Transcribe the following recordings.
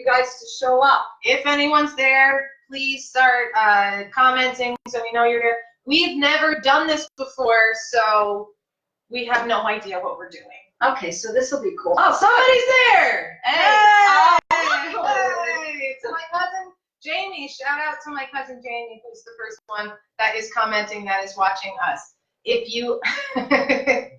guys to show up. If anyone's there, please start commenting so we know you're here. We've never done this before, so we have no idea what we're doing. Okay, so this will be cool. Oh, somebody's there! Hey! Hey! To my cousin Jamie. Shout out to my cousin Jamie, who's the first one that is commenting, that is watching us. If you... Hey!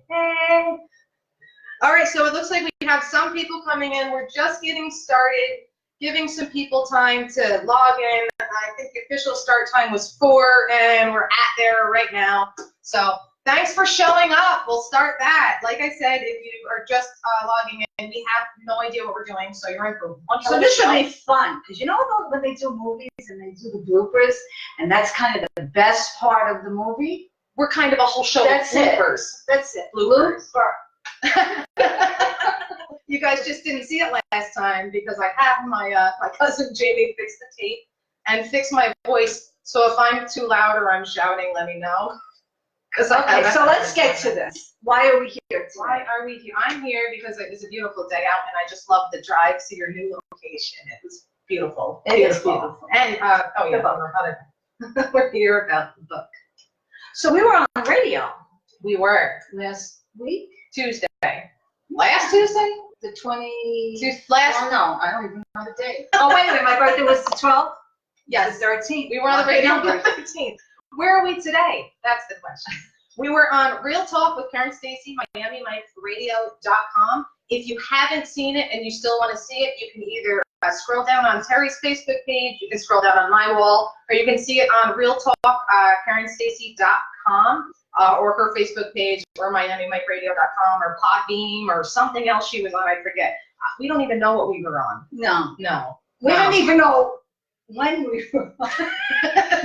All right, so it looks like we have some people coming in. We're just getting started, giving some people time to log in. I think the official start time was 4, and we're at there right now. So thanks for showing up. We'll start that. Like I said, if you are just logging in, we have no idea what we're doing, so you're in for one. So this will be fun, because you know when they do movies and they do the bloopers, and that's kind of the best part of the movie? We're kind of a whole show That's of bloopers. That's it. Bloopers. You guys just didn't see it last time because I have my cousin Jamie fix the tape and fix my voice. So if I'm too loud or I'm shouting, let me know. Okay, so let's get to this. Why are we here today? Why are we here? I'm here because it was a beautiful day out and I just love the drive to your new location. It was beautiful. It is beautiful. And oh yeah, we're here about the book. So we were on the radio. We were Last week? Tuesday. Last Tuesday? The 20... Last. Oh, no, I don't even know the date. Oh, wait a minute, my birthday was the 12th? Yes. The 13th. We were on the radio on the 13th. Where are we today? That's the question. We were on Real Talk with Karen Stacy, MiamiMikeRadio.com. If you haven't seen it and you still want to see it, you can either scroll down on Terry's Facebook page, you can scroll down on my wall, or you can see it on Real Talk, KarenStacy.com. Or her Facebook page, or MiamiMikeRadio.com, or Podbeam, or something else she was on, I forget. We don't even know what we were on. No. We No. don't even know when we were on.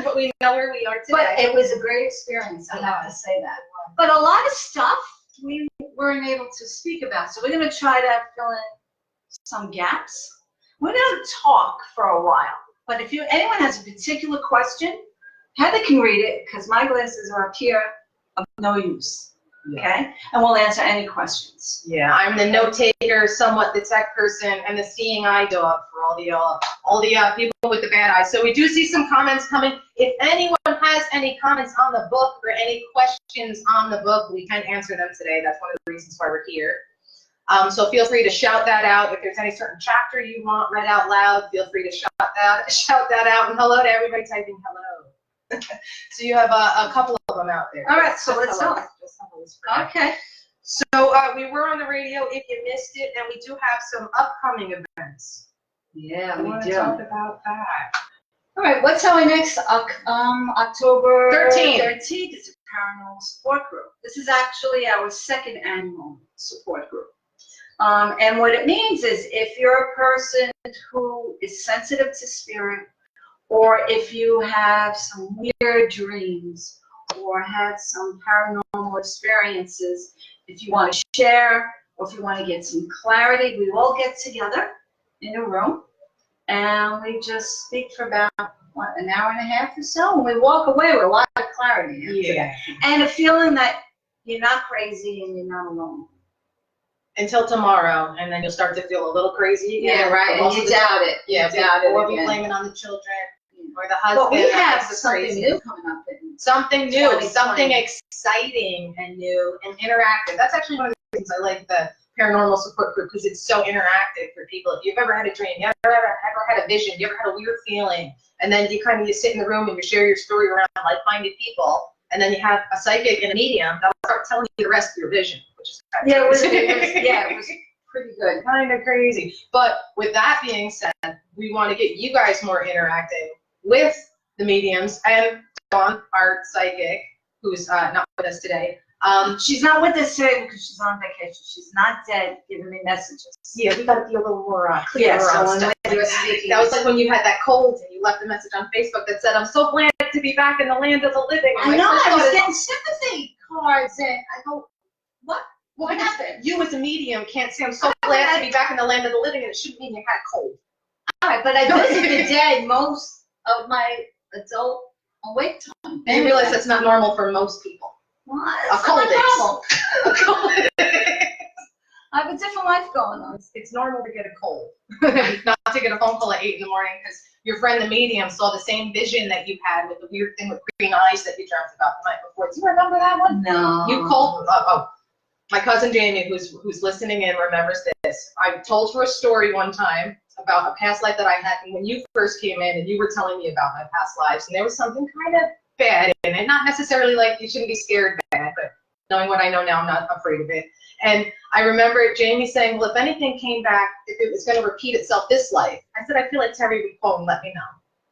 But we know where we are today. But it was a great experience, I have to say that. But a lot of stuff we weren't able to speak about, so we're going to try to fill in some gaps. We're going to talk for a while, but if anyone has a particular question, Heather can read it, because my glasses are up here. Of no use, okay? And we'll answer any questions. Yeah, I'm the note taker, somewhat the tech person, and the seeing eye dog for all the people with the bad eyes. So we do see some comments coming. If anyone has any comments on the book or any questions on the book, we can answer them today. That's one of the reasons why we're here. So feel free to shout that out. If there's any certain chapter you want read out loud, feel free to shout that out. And hello to everybody typing hello. So you have a couple of them out there. All right, so let's go. Okay. So we were on the radio if you missed it, and we do have some upcoming events. Yeah, we do. Talk about that. All right, what's our next October 13th. 13th is a paranormal support group. This is actually our second annual support group. And what it means is if you're a person who is sensitive to spirit, or if you have some weird dreams or had some paranormal experiences, if you want to share or if you want to get some clarity, we all get together in a room and we just speak for about, an hour and a half or so, and we walk away with a lot of clarity. Yeah. And a feeling that you're not crazy and you're not alone. Until tomorrow, and then you'll start to feel a little crazy again. Yeah, right, and you doubt it. Yeah, or be blaming on the children. Or the husband. But we have something new coming up. Something new, something exciting and new and interactive. That's actually one of the reasons I like the paranormal support group, because it's so interactive for people. If you've ever had a dream, you ever had a vision, you ever had a weird feeling, and then you sit in the room and you share your story around like-minded people, and then you have a psychic and a medium that'll start telling you the rest of your vision, which is kind of it was pretty good. Kind of crazy. But with that being said, we want to get you guys more interactive with the mediums, and Dawn, our psychic, who's not with us today. She's not with us today because she's on vacation. She's not dead, giving me messages. Yeah, we got to be a little more clear on stuff. when we're speaking. That was like when you had that cold and you left a message on Facebook that said, "I'm so glad to be back in the land of the living." I know, I was getting sympathy cards, and I go, what? What happened? You as a medium can't say, "I'm so glad to be back in the land of the living," and it shouldn't mean you had a cold. All right, but I visited dead most of my adult awake time. And you realize that's not normal for most people. What? A cold is. A cold is. I have a different life going on. It's normal to get a cold. Not to get a phone call at 8 in the morning because your friend the medium saw the same vision that you had with the weird thing with green eyes that you dreamt about the night before. Do you remember that one? No. You called, my cousin Jamie, who's listening in, remembers this. I told her a story one time about a past life that I had when you first came in and you were telling me about my past lives, and there was something kind of bad in it. Not necessarily like you shouldn't be scared bad, but knowing what I know now, I'm not afraid of it. And I remember Jamie saying, well, if anything came back, if it was going to repeat itself this life, I said, I feel like Terry would call and let me know.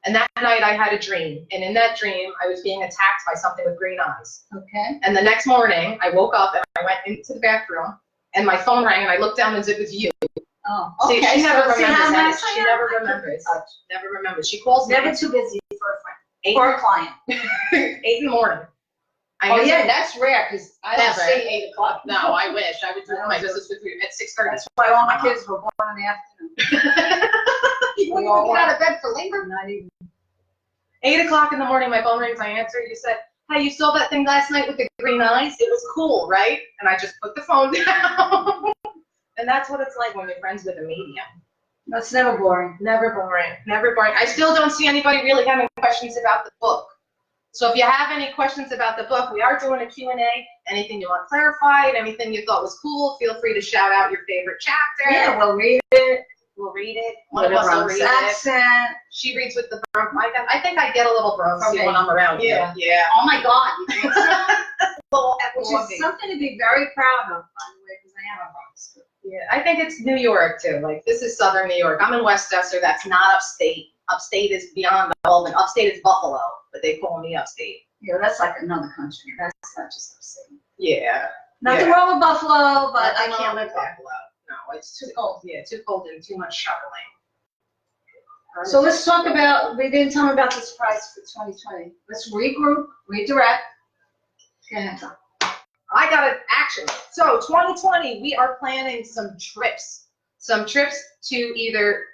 And that night I had a dream. And in that dream, I was being attacked by something with green eyes. Okay. And the next morning, I woke up and I went into the bathroom and my phone rang and I looked down and it was you. Oh, See, okay. she never So, remembers that. nice She never remembers. Never remembers. She calls me. Never too busy for a friend. 8 For a client. 8 in the morning. Yeah, that's rare because I don't Never. say 8 o'clock. No, I wish. I would do my business with you at 6:30. That's why all my kids were born in the afternoon. You wouldn't even get out of bed for labor? Not even. 8 o'clock in the morning, my phone rings, I answer, you said, hey, you saw that thing last night with the green eyes? It was cool, right? And I just put the phone down. And that's what it's like when you're friends with a medium. That's never boring. Never boring. Never boring. I still don't see anybody really having questions about the book. So if you have any questions about the book, we are doing a Q&A. Anything you want clarified, anything you thought was cool, feel free to shout out your favorite chapter. Yeah, we'll read it. We'll read it. One of us will read it. Accent. She reads with the bronx. I think I get a little bronx Okay. when I'm around you. Yeah. Yeah. Oh my God, you think so? Well, Which is something to be very proud of, by the way, because I am a Bronx. yeah, I think it's New York too. Like this is Southern New York. I'm in Westchester. That's not upstate. Upstate is beyond all. And upstate is Buffalo, but they call me upstate. Yeah, that's like another country. That's not just upstate. Yeah. Nothing Yeah. wrong with Buffalo, but I Nothing can't wrong live with there. Buffalo. No, it's too cold. Yeah, too cold and too much shoveling. So let's talk about, we didn't tell me about the surprise for 2020. Let's regroup, redirect. Go ahead, Tom. I got an action. So 2020, we are planning some trips. Some trips to either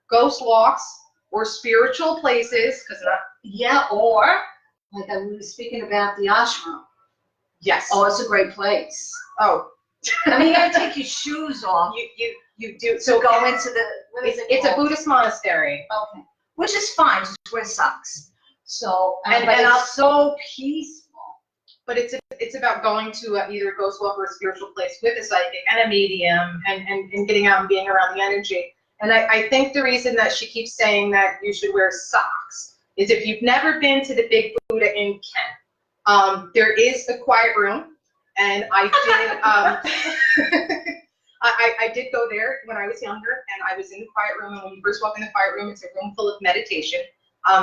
ghost walks or spiritual places. Yeah, or, like I was speaking about the ashram. Yes. Oh, it's a great place. Oh. I mean, you gotta take your shoes off You do. to go into the, what is it It's a called? Buddhist monastery. Okay, which is fine, just wear socks. So, And- but and I'll- it's so peaceful. But it's about going to either a ghost walk or a spiritual place with a psychic and a medium and getting out and being around the energy. And I think the reason that she keeps saying that you should wear socks is if you've never been to the Big Buddha in Kent, there is a quiet room, and I did I did go there when I was younger, and I was in the quiet room. And when you first walk in the quiet room, it's a room full of meditation.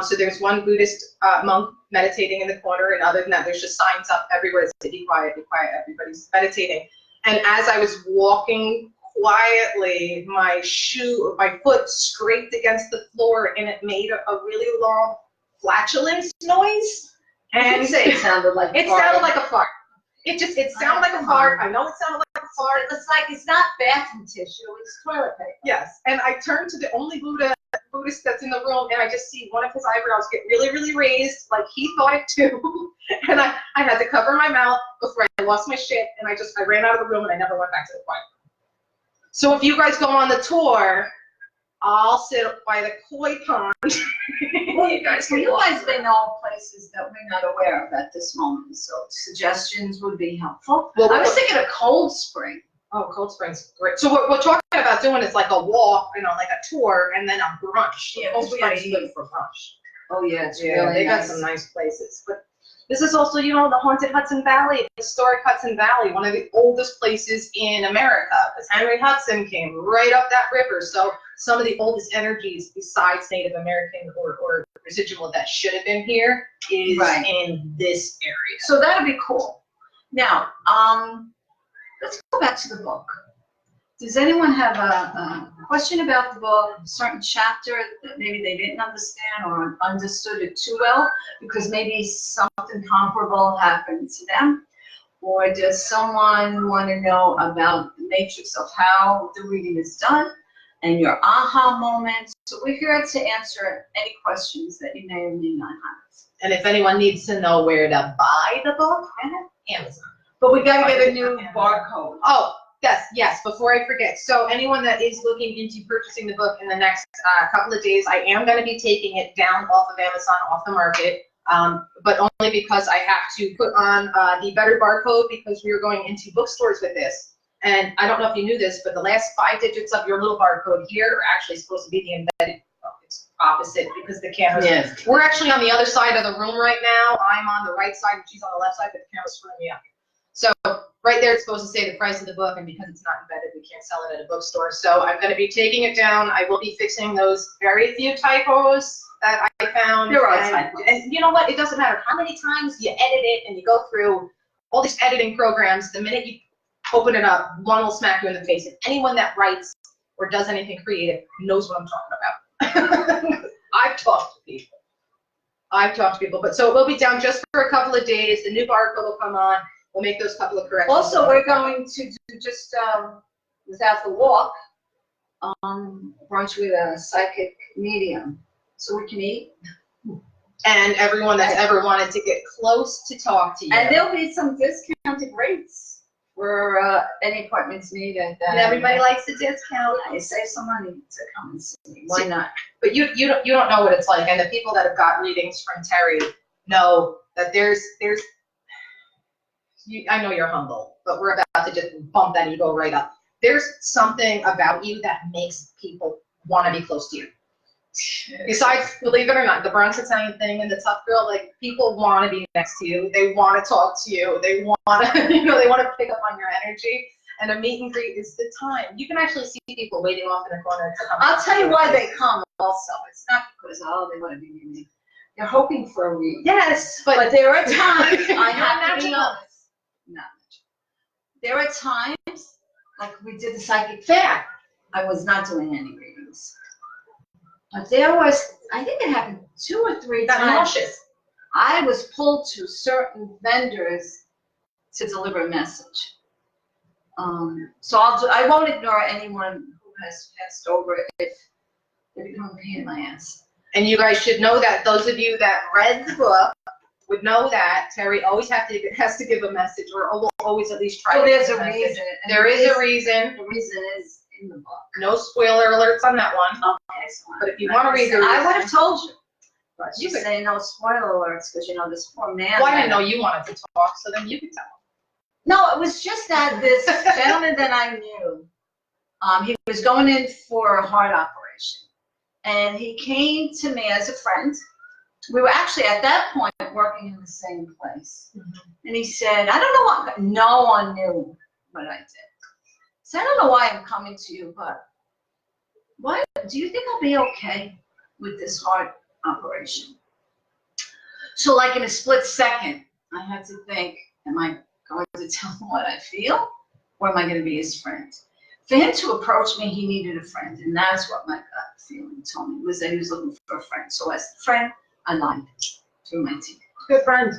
So there's one Buddhist monk meditating in the corner, and other than that, there's just signs up everywhere that say, be quiet, everybody's meditating. And as I was walking quietly, my foot scraped against the floor, and it made a really long flatulence noise. And say it sounded like It sounded like a fart. It sounded like a fart. I know it sounded like a fart. it's not bathroom tissue, it's toilet paper. Yes. And I turned to the only Buddhist that's in the room, and I just see one of his eyebrows get really, really raised, like he thought it too. And I had to cover my mouth before I lost my shit, and I ran out of the room, and I never went back to the quiet room. So if you guys go on the tour, I'll sit by the koi pond. You guys can You walk guys may know places that we're not aware of at this moment, so suggestions would be helpful. Well, I was thinking of Cold Spring. Oh, Cold Spring's great. So what we're talking about doing is like a walk, like a tour, and then a brunch. Yeah, Cold we gotta Spring's good for brunch. Oh yeah, it's Yeah, really they got nice. some nice places. But this is also, the haunted Hudson Valley, historic Hudson Valley, one of the oldest places in America, because Henry Hudson came right up that river. So some of the oldest energies besides Native American or residual that should have been here is Right. in this area. So that'd be cool. Now, let's go back to the book. Does anyone have a question about the book, a certain chapter that maybe they didn't understand or understood it too well because maybe something comparable happened to them? Or does someone want to know about the matrix of how the reading is done and your aha moments? So we're here to answer any questions that you may or may not have. And if anyone needs to know where to buy the book, Amazon. But we got to get a new barcode. Oh, yes, before I forget. So anyone that is looking into purchasing the book in the next couple of days, I am going to be taking it down off of Amazon, off the market, but only because I have to put on the better barcode because we are going into bookstores with this. And I don't know if you knew this, but the last 5 digits of your little barcode here are actually supposed to be the embedded. It's opposite because the camera's. Yes. We're actually on the other side of the room right now. I'm on the right side and she's on the left side, but the camera's screwing me up. So right there, it's supposed to say the price of the book, and because it's not embedded, we can't sell it at a bookstore. So I'm going to be taking it down. I will be fixing those very few typos that I found. There are typos. And you know what? It doesn't matter how many times you edit it and you go through all these editing programs. The minute you open it up, one will smack you in the face. And anyone that writes or does anything creative knows what I'm talking about. I've talked to people. But so it will be down just for a couple of days. The new barcode will come on. We'll make those couple of corrections. Also, we're going to do just without the walk, brunch with a psychic medium, so we can eat. And everyone that's ever wanted to get close to talk to you. And there'll be some discounted rates for any appointments needed. And everybody likes a discount. You save some money to come and see me. Why not? But you don't know what it's like, and the people that have got readings from Terry know that there's. I know you're humble, but we're about to just bump that ego right up. There's something about you that makes people want to be close to you. Besides, believe it or not, the Bronx Italian thing and the tough girl, like, people want to be next to you. They want to talk to you. They want to, they want to pick up on your energy. And a meet and greet is the time. You can actually see people waiting off in the corner to come. I'll tell you why they come also. It's not because, they want to be near me. They're hoping for a read. Yes, But there are times, I have to be magical. honest. Not magical. There are times, like we did the psychic fair, I was not doing any readings. But there was, I think it happened 2 or 3 Got times. nauseous. I was pulled to certain vendors to deliver a message. So I won't ignore anyone who has passed over if they become a pain in my ass. And you guys should know that. Those of you that read the book would know that Terry always has to give a message, or will always at least try Oh, to there's give a message. reason. And There is a reason. The reason is in the book. No spoiler alerts on that one. Okay, so But if you want to read the I reason, would have told you. But You you could- say no spoiler alerts because this poor man. well, I didn't know you wanted to talk, so then you can tell. No, it was just that this gentleman that I knew, he was going in for a heart operation, and he came to me as a friend. We were actually at that point working in the same place, and he said, "I don't know what." No one knew what I did. So I don't know why I'm coming to you, but why do you think I'll be okay with this heart operation? So, like in a split second, I had to think, am I going to tell him what I feel, or am I going to be his friend? For him to approach me, he needed a friend, and that's what my gut feeling told me, was that he was looking for a friend. So as a friend, I lied through my teeth. Good friend.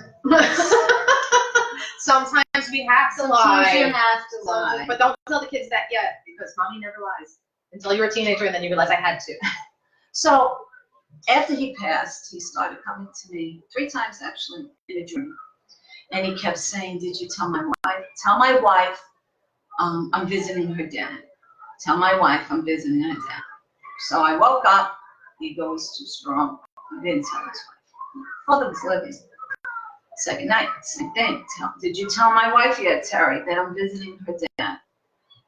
Sometimes we have to Sometimes you lie. have to lie. But don't tell the kids that yet, because mommy never lies. Until you're a teenager, and then you realize I had to. So after he passed, he started coming to me 3 times actually in a dream. And he kept saying, "Did you tell my wife? Tell my wife I'm visiting her dad. Tell my wife I'm visiting her dad." So I woke up, ego was too strong. I didn't tell his wife. Father was living. Second night, same thing. Did you tell my wife yet, Terry, that I'm visiting her dad?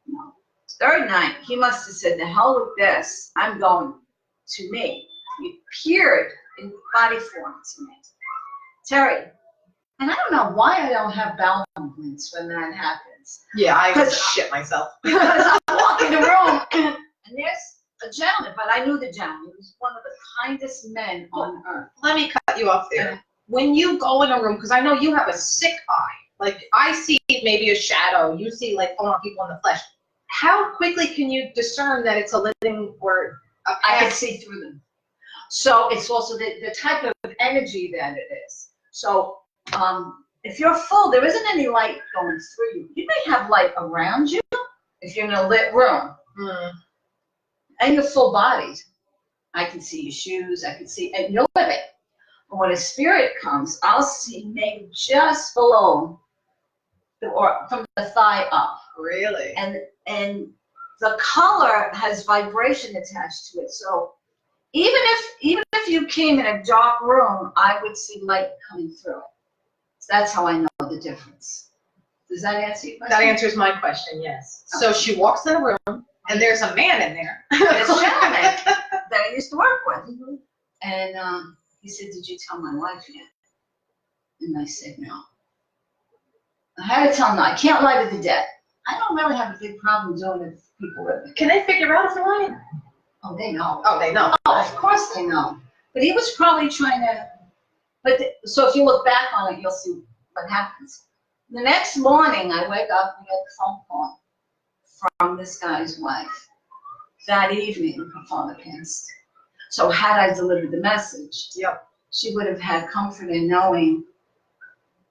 No. Third night, he must have said, "The hell with this. I'm going." To me. He appeared in body form to me. Terry, and I don't know why I don't have bowel movements when that happens. Yeah, I Because- shit myself. Because I walk in the room and there's a gentleman, but I knew the gentleman. He was one of the kindest men on earth. Let me cut you off there. When you go in a room, because I know you have a sick eye, like I see maybe a shadow, you see like people in the flesh. How quickly can you discern that it's a living or a I can past? see through them. So it's also the type of energy that it is. So if you're full, there isn't any light going through you. You may have light around you if you're in a lit room. And you're full bodied. I can see your shoes, I can see, and you're living. But when a spirit comes, I'll see maybe just below, or from the thigh up. Really? And the color has vibration attached to it. So even if you came in a dark room, I would see light coming through it. So that's how I know the difference. Does that answer your question? That answers my question, yes. So she walks in a room, and there's a man in there. This gentleman that I used to work with. And he said, "Did you tell my wife yet?" And I said, "No." I had to tell him, no, I can't lie to the dead. I don't really have a big problem doing it with people with me. Can they figure out if they're lying? Oh, they know. Oh, they know. Oh, of course they know. But he was probably trying to, so if you look back on it, you'll see what happens. The next morning, I wake up and get a phone call from this guy's wife. That evening, her father passed. So had I delivered the message, Yep. she would have had comfort in knowing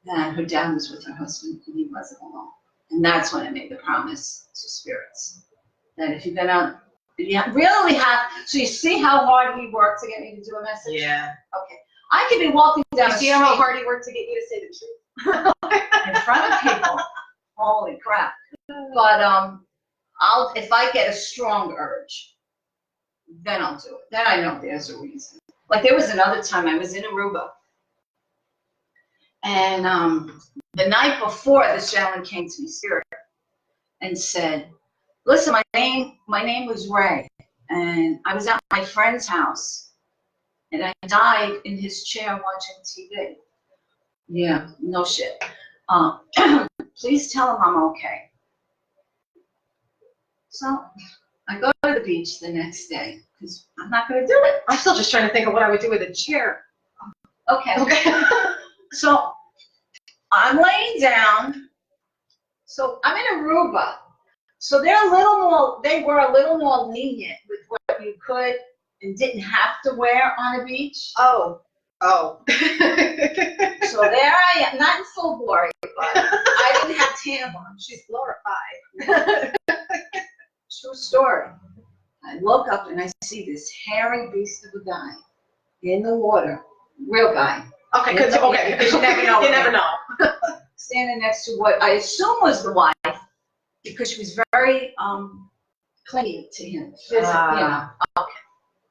that her dad was with her husband and he wasn't alone. And that's when I made the promise to spirits. That if you're gonna, really have, so you see how hard he worked to get me to do a message? Yeah. Okay. I could be walking down You the see street how hard he worked to get you to say the truth? in front of people. Holy crap. But if I get a strong urge, then I'll do it. Then I know there's a reason. Like there was another time I was in Aruba. And the night before, this gentleman came to me, spirit, and said, "Listen, my name was Ray, and I was at my friend's house, and I died in his chair watching TV." Yeah, no shit. Please tell him I'm okay. So I go to the beach the next day because I'm not going to do it. I'm still just trying to think of what I would do with a chair. Okay. Okay. So I'm laying down. So I'm in Aruba. So they were a little more lenient with what you could and didn't have to wear on a beach. Oh. So there I am, not in full glory, but I didn't have tan on. She's glorified. True story. I look up and I see this hairy beast of a guy in the water. Real guy. Okay, because you never know. You never know. Standing next to what I assume was the wife, because she was very clingy to him. Okay.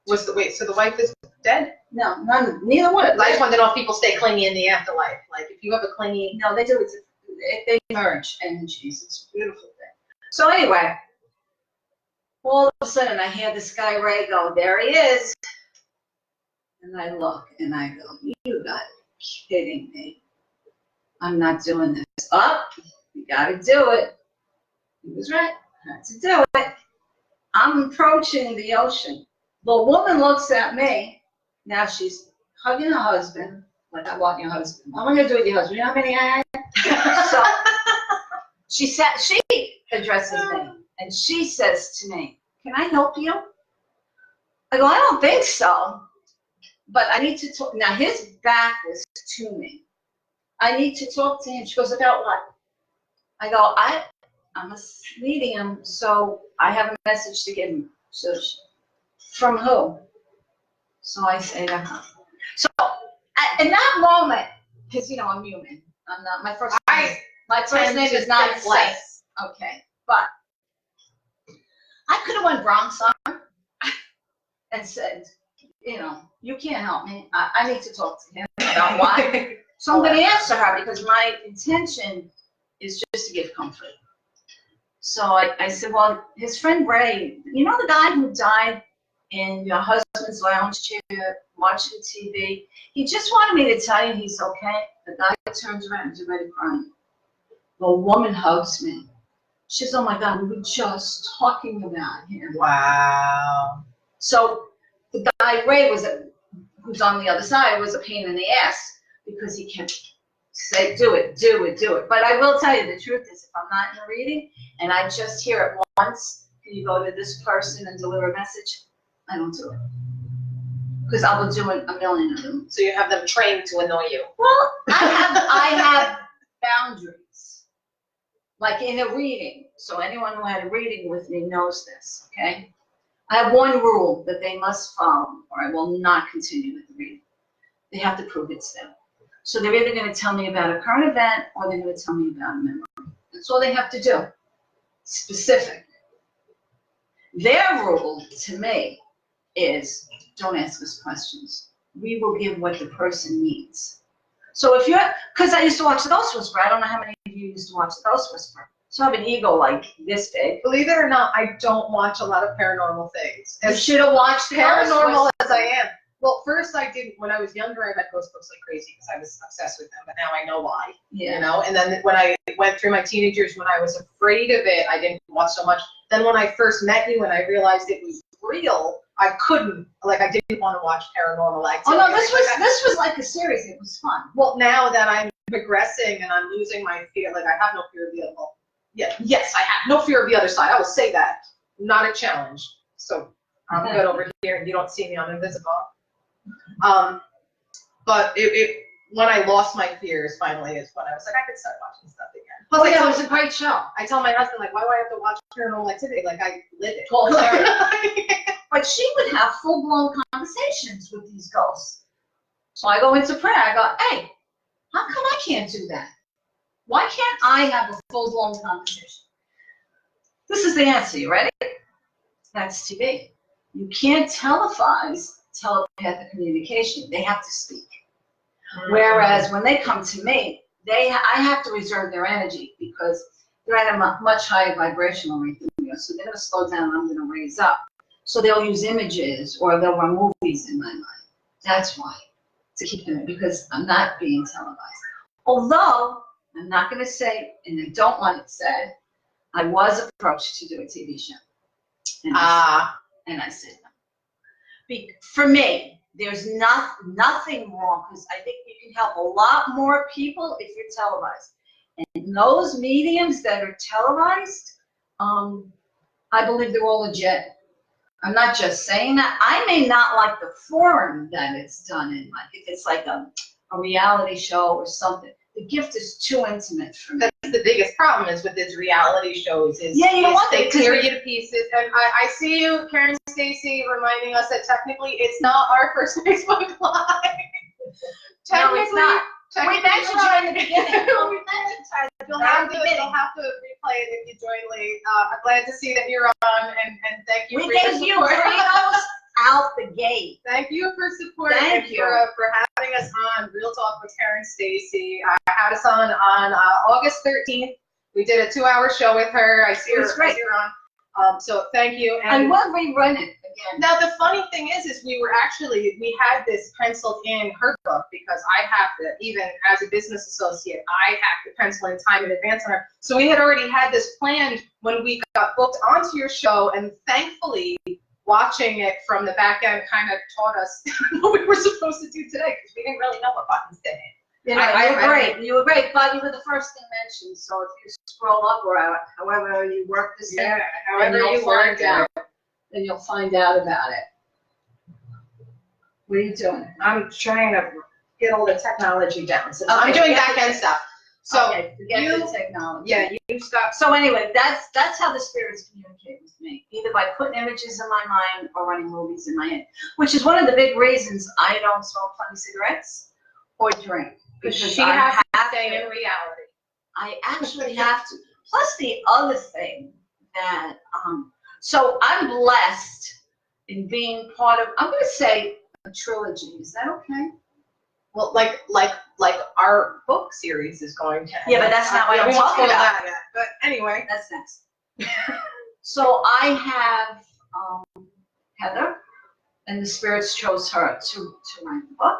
So the wife is dead? No, neither one. I just want to know if people stay clingy in the afterlife. Like if you have a clingy. No, they do. They merge, and it's a beautiful thing. So anyway, all of a sudden I hear this guy Ray go, "There he is," and I look and I go, "You got kidding me? I'm not doing this." You got to do it. He was right. I had to do it. I'm approaching the ocean. The woman looks at me. Now she's hugging her husband. Like, "I want your husband." "What am I going to do with your husband? You know how many I had?" So she addresses me and she says to me, "Can I help you?" I go, "I don't think so, but I need to talk." Now his back was to me. "I need to talk to him." She goes, "About what?" I go, I'm a medium, so I have a message to give him. So from who? So I say to her. So in that moment, because I'm human. I'm not. My first name is not Saint. Okay, but I could have went Bronx on and said, "You can't help me. I need to talk to him about why." So I'm going to answer her because my intention is just to give comfort. So I said, "Well, his friend Ray, the guy who died in your husband's lounge chair watching TV, he just wanted me to tell you he's okay." The guy turns around and is already crying. The woman hugs me. She says, "Oh my God, we were just talking about him." Wow. So the guy Ray who's on the other side was a pain in the ass because he kept saying, "Do it, do it, do it." But I will tell you the truth is, if I'm not in a reading and I just hear it once, "Can you go to this person and deliver a message?" I don't do it. Because I will do a million of them. So you have them trained to annoy you. Well, I have boundaries. Like in a reading. So anyone who had a reading with me knows this, okay? I have one rule that they must follow, or I will not continue with the reading. They have to prove it's them. So they're either going to tell me about a current event or they're going to tell me about a memory. That's all they have to do. specific. Their rule to me is don't ask us questions. We will give what the person needs. So if you're, because I used to watch The Ghost Whisperer. I don't know how many of you used to watch The Ghost Whisperer. So I have an ego like this big. Believe it or not, I don't watch a lot of paranormal things. You should have watched Paranormal as I am. Well, first I did, when I was younger, I read ghost books like crazy because I was obsessed with them, but now I know why. Yeah. You know, and then when I went through my teenage years, when I was afraid of it, I didn't watch so much. Then when I first met you and I realized it was real, I couldn't, like, I didn't want to watch Paranormal Activity. Oh no, this was like a series. It was fun. Well, now that I'm progressing and I'm losing my fear, like I have no fear of the other. Well, yeah, yes, I have no fear of the other side. I will say that. Not a challenge. So I'm good over here, and you don't see me. I'm invisible. But when I lost my fears finally is when I was like, I could start watching stuff again. Plus, it was a great show. I tell my husband, like, why do I have to watch Paranormal Activity? Like, I live it. Well, but she would have full-blown conversations with these ghosts. So I go into prayer. I go, hey, how come I can't do that? Why can't I have a full-blown conversation? This is the answer. You ready? That's TV. You can't televise telepathic communication. They have to speak. Whereas when they come to me, I have to reserve their energy because they're at a much higher vibrational rate than me. So they're going to slow down and I'm going to raise up. So they'll use images or they'll run movies in my mind. That's why. To keep them in, because I'm not being televised. Although, I'm not going to say, and I don't want it said, I was approached to do a TV show. And I said no. For me, there's nothing wrong, because I think you can help a lot more people if you're televised. And those mediums that are televised, I believe they're all legit. I'm not just saying that. I may not like the forum that it's done in, like if it's like a reality show or something. The gift is too intimate for me. That's the biggest problem is with these reality shows is yeah, you know what? They tear you to pieces. And I see you, Karen Stacy, reminding us that technically it's not our first Facebook Live. No, it's not. We mentioned you in the beginning. You'll have to replay it if you join late. I'm glad to see that you're on, and thank you for your support. We gave you freedoms out the gate. Thank you for supporting Thank you for having us on Real Talk with Karen Stacy. I had us on August 13th. We did a 2-hour show with her. I see her on. So thank you. And we'll rerun it again. Now the funny thing is we had this penciled in her book because I have to, even as a business associate, I have to pencil in time in advance on her. So we had already had this planned when we got booked onto your show, and thankfully watching it from the back end kind of taught us what we were supposed to do today because we didn't really know what buttons to hit. You know, you were great, but you were the first thing mentioned. So if you scroll up or out, however you work this thing, however you work out, then you'll find out about it. What are you doing? I'm trying to get all the technology down. So I'm doing back end stuff. So forget the technology. Yeah, you stop. So anyway, that's how the spirits communicate with me, either by putting images in my mind or running movies in my head, which is one of the big reasons I don't smoke funny cigarettes or drink. Because she has to stay in reality. I actually have to. Plus the other thing that, so I'm blessed in being part of, I'm going to say a trilogy. Is that okay? Well, like our book series is going to. Yeah, but that's not what I'm talking about. That yet. But anyway, that's next. So I have Heather, and the spirits chose her to write the book.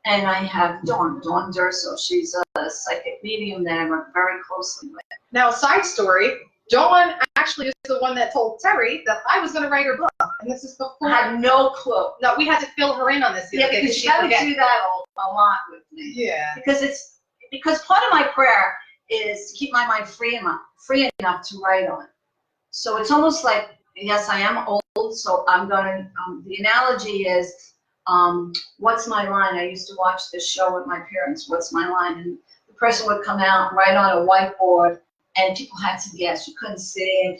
And I have Dawn Durso. She's a psychic medium that I work very closely with. Now, a side story, Dawn actually is the one that told Terry that I was going to write her book. And this is before. I had no clue. No, we had to fill her in on this. Yeah, because she had to do that a lot with me. Yeah. Because part of my prayer is to keep my mind free enough to write on. So it's almost like, yes, I am old, so I'm going to, the analogy is, what's my line? I used to watch this show with my parents, what's my line? And the person would come out and write on a whiteboard, and people had to guess. You couldn't see,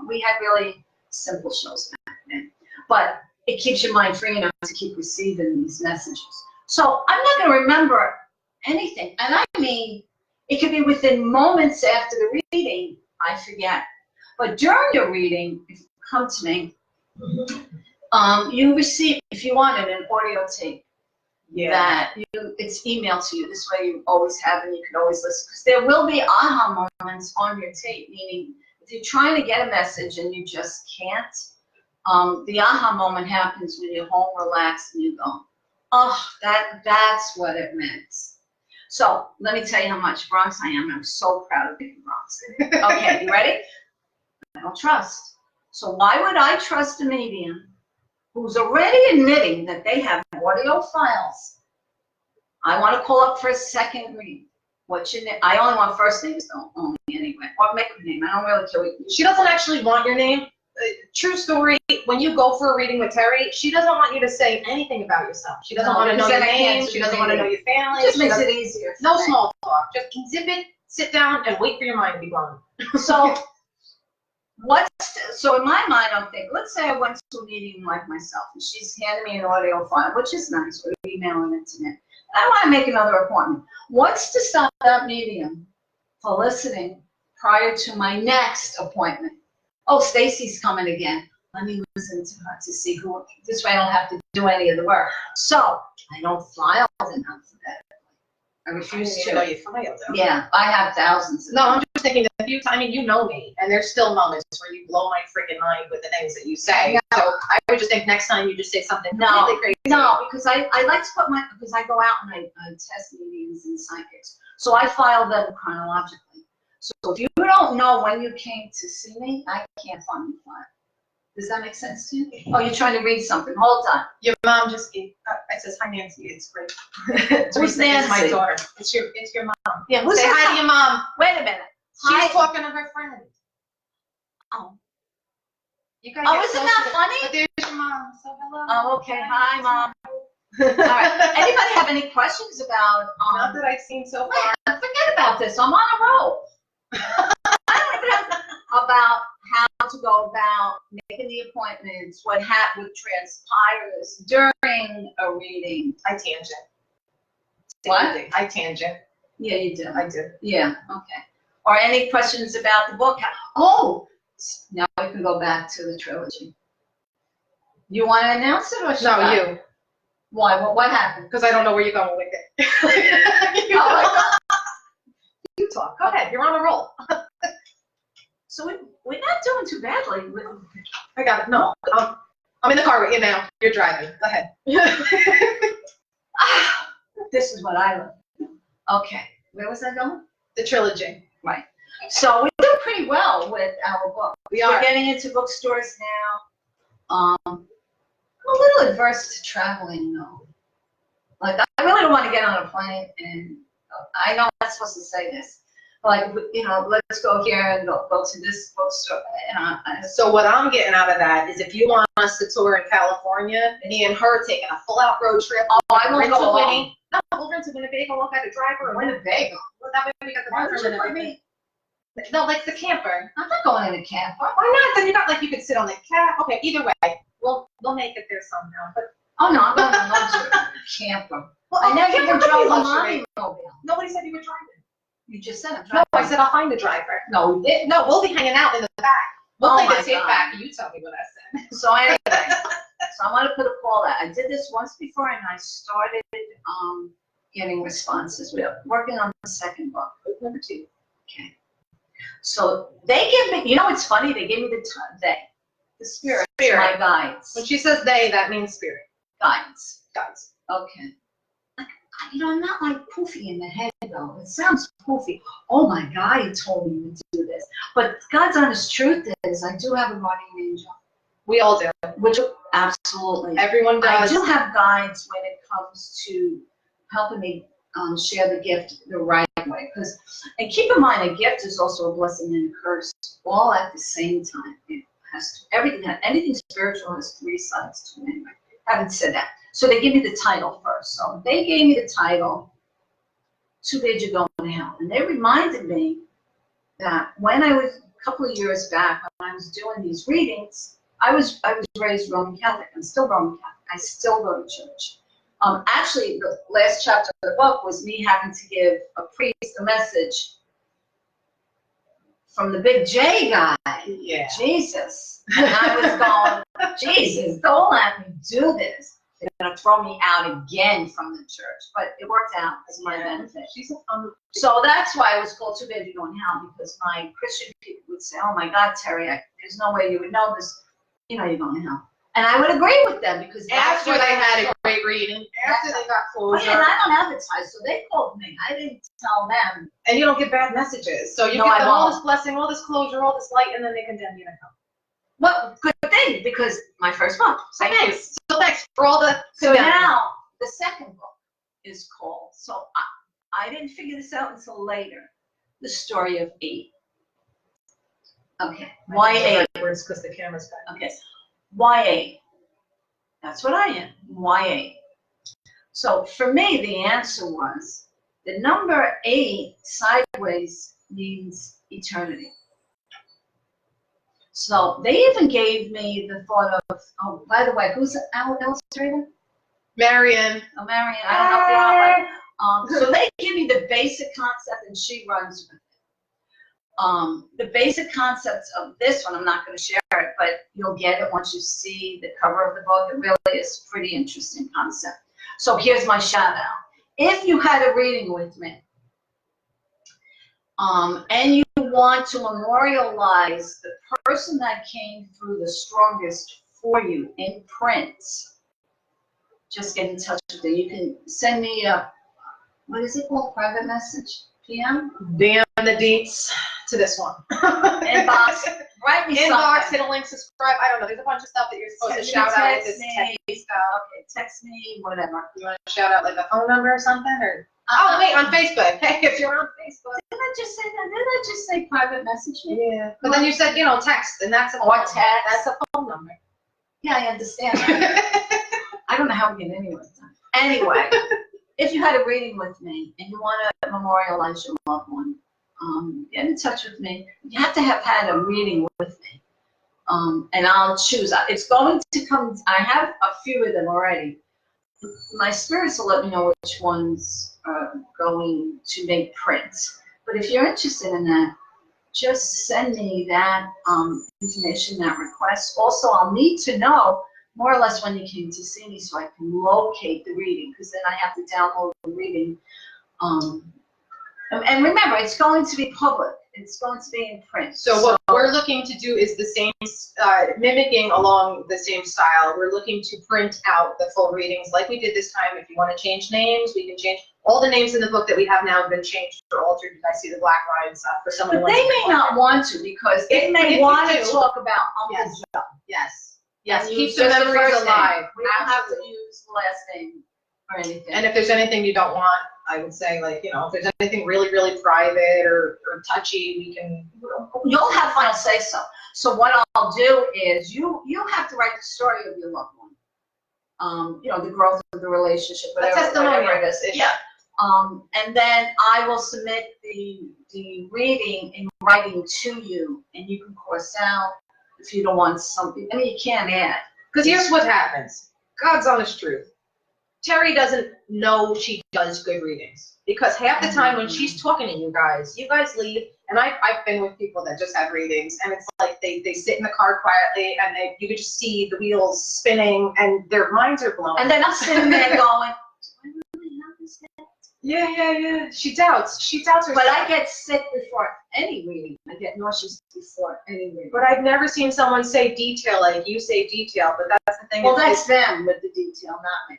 we had really simple shows back then. But it keeps your mind free enough to keep receiving these messages. So I'm not going to remember anything. And I mean, it could be within moments after the reading, I forget. But during your reading, if you come to me, you receive, if you wanted, an audio tape. That it's emailed to you. This way you always have and you can always listen. Because there will be aha moments on your tape, meaning if you're trying to get a message and you just can't, the aha moment happens when you're home, relaxed, and you go, oh, that's what it meant. So let me tell you how much Bronx I am. I'm so proud of being Bronx. Okay, you ready? I don't trust. So why would I trust a medium who's already admitting that they have audio files? I want to call up for a second read. What's your name? I only want first names only anyway. Or make a name. I don't really care what you. She doesn't actually want your name. True story. When you go for a reading with Terry, she doesn't want you to say anything about yourself. She doesn't want to know your name. She doesn't want to know your family. It just makes it easier. No small talk. Just exhibit, sit down, and wait for your mind to be blown. So so in my mind, I'm thinking, let's say I went to a meeting like myself, and she's handing me an audio file, which is nice. We're emailing it to me. I want to make another appointment. What's to stop that medium from listening prior to my next appointment? Oh, Stacy's coming again. Let me listen to her to see who. This way I don't have to do any of the work. So I don't file them alphabetically. I refuse to. know you filed them. Yeah, I have thousands. No, I'm just thinking that I mean, you know me, and there's still moments where you blow my freaking mind with the things that you say. No. So I would just think next time you just say something completely crazy. No, because I like to put because I go out and I test mediums and psychics. So I file them chronologically. So if you don't know when you came to see me, I can't find the file. Does that make sense to you? Oh, you're trying to read something. Hold on. Your mom just gave. I says, hi Nancy. It's great. Who's Nancy? My daughter. It's your mom. Yeah. Who's Say hi to your mom. Wait a minute. She's Hi. talking to her friend. Oh. You guys. Oh, isn't that funny? But there's your mom. So hello. Oh, okay. Hi, Mom. All right. Anybody have any questions about? Not that I've seen so far. Forget about this. I'm on a roll. I don't even have about how to go about making the appointments, what transpires during a reading. I tangent. What? I tangent. Yeah, you do. I do. Yeah, okay. Or any questions about the book? Oh, now we can go back to the trilogy. You want to announce it or should I? No, you. Why? What happened? Because I don't know where you're going with it. You talk. Go ahead. You're on a roll. So we're not doing too badly. I got it. No, I'm in the car with you now. You're driving. Go ahead. This is what I love. Okay, where was I going? The trilogy. Right. So we're doing pretty well with our book. We're getting into bookstores now. I'm a little adverse to traveling though. Like I really don't want to get on a plane, and I know I'm not supposed to say this. Like, you know, let's go here and go to this bookstore. So what I'm getting out of that is if you want us to tour in California, me and her taking a full-out road trip. Oh, I won't go alone. No, we'll rent to Winnebago. We'll have a driver in Winnebago. Well, that way we got the bathroom and everything. No, like the camper. I'm not going in a camper. Why not? Then you're not like you could sit on the cat. Okay, either way, we'll make it there somehow. But oh no, I'm going in a luxury camper. well, I never even drove a luxury. mobile. Nobody said you were driving. You just said I'm No, driving. I said I'll find a driver. No, we didn't. No, we'll be hanging out in the back. We'll Oh play my the tape God. back. You tell me what I said. So anyway, so I want to put a call out. I did this once before, and I started getting responses. We're working on the second book, book number 2. Okay. So they give me, you know, it's funny. They give me the spirit, my guides, When she says they, that means spirit. guides. Guys. Okay. You know, I'm not like poofy in the head though. It sounds poofy. Oh, my guide told me to do this. But God's honest truth is, I do have a guardian angel. We all do. Which absolutely. Everyone I does. do have guides when it comes to helping me share the gift the right way. And keep in mind, a gift is also a blessing and a curse, all at the same time. It has anything spiritual has 3 sides to it. Anyway, having said that, so they give me the title first. So they gave me the title 2 days ago now, and they reminded me that when I was a couple of years back, when I was doing these readings, I was raised Roman Catholic. I'm still Roman Catholic. I still go to church. Actually, the last chapter of the book was me having to give a priest a message from the big J guy. Yeah. Jesus. And I was going, Jesus, don't let me do this. They're going to throw me out again from the church. But it worked out as my benefit. She's a fun. So that's why it was called Too Bad You're Going to Hell, because my Christian people would say, oh my God, Terry, there's no way you would know this. You know you're going to hell. And I would agree with them because that's After what they I had a great reading, after they got Oh, closure, yeah, and I don't advertise, so they called me. I didn't tell them. and you don't get bad messages. So you No, give I them all won't. this blessing, all this closure, all this light, and then they condemn you to hell. Well, good thing, because my first book. So thanks. So thanks for all the. So now, the second book is called, so I didn't figure this out until later, The Story of 8. Okay, why 8? Because the camera's back. Okay, why 8? That's what I am, why 8? So for me, the answer was, the number 8 sideways means eternity. So they even gave me the thought of, oh, by the way, who's our illustrator? Marion. Oh, Marion, I don't know if you know, but, so they give me the basic concept and she runs with it. The basic concepts of this one, I'm not going to share it, but you'll get it once you see the cover of the book. It really is a pretty interesting concept. So here's my shout out. If you had a reading with me, and you want to memorialize the person that came through the strongest for you in print, just get in touch with me. You can send me a, what is it called, private message, PM? DM the deets to this one. Inbox, write me Inbox, something. hit a link, subscribe. I don't know. There's a bunch of stuff that you're supposed to Send me, shout out. text This me. techie stuff. Okay, text me, whatever. You want to shout out like a phone number or something? Or oh, wait, on Facebook. Hey, if you're on Facebook. Didn't I just say that? Didn't I just say private message me? Yeah. But then you said, you know, text, and that's a Or phone. text. That's a phone number. Yeah, I understand that. I don't know how we get anywhere. Anyway, if you had a reading with me and you want to memorialize your loved one, get in touch with me. You have to have had a reading with me, and I'll choose. It's going to come. I have a few of them already. My spirits will let me know which ones are going to make prints. But if you're interested in that, just send me that information, that request. Also, I'll need to know more or less when you came to see me so I can locate the reading, because then I have to download the reading. And remember, it's going to be public. It's going to be in print. So what we're looking to do is the same, mimicking along the same style. We're looking to print out the full readings like we did this time. If you want to change names, we can change. All the names in the book that we have now have been changed or altered. I see the black line stuff for someone. But they may not want to, because they may want to talk about Uncle Joe. Yes. Yes. And Keep use the just memories first name. alive. We don't have to use the last name or anything. And if there's anything you don't want, I would say, like, you know, if there's anything really, really private or touchy, we can. You'll have final say so. So what I'll do is you have to write the story of your loved one. You know, the growth of the relationship, whatever it is. Yeah. And then I will submit the reading in writing to you, and you can cross out if you don't want something. I mean, you can't add. Because here's what happens. God's honest truth. Terry doesn't know she does good readings. Because half the time when she's talking to you guys leave, and I've been with people that just have readings, and it's like they sit in the car quietly, and you can just see the wheels spinning, and their minds are blown. And then I'm sitting there going, do I really have this yet? Yeah. She doubts herself. But I get sick before any reading. I get nauseous before any reading. But I've never seen someone say detail like you say detail, but that's the thing. Well, that's them with the detail, not me.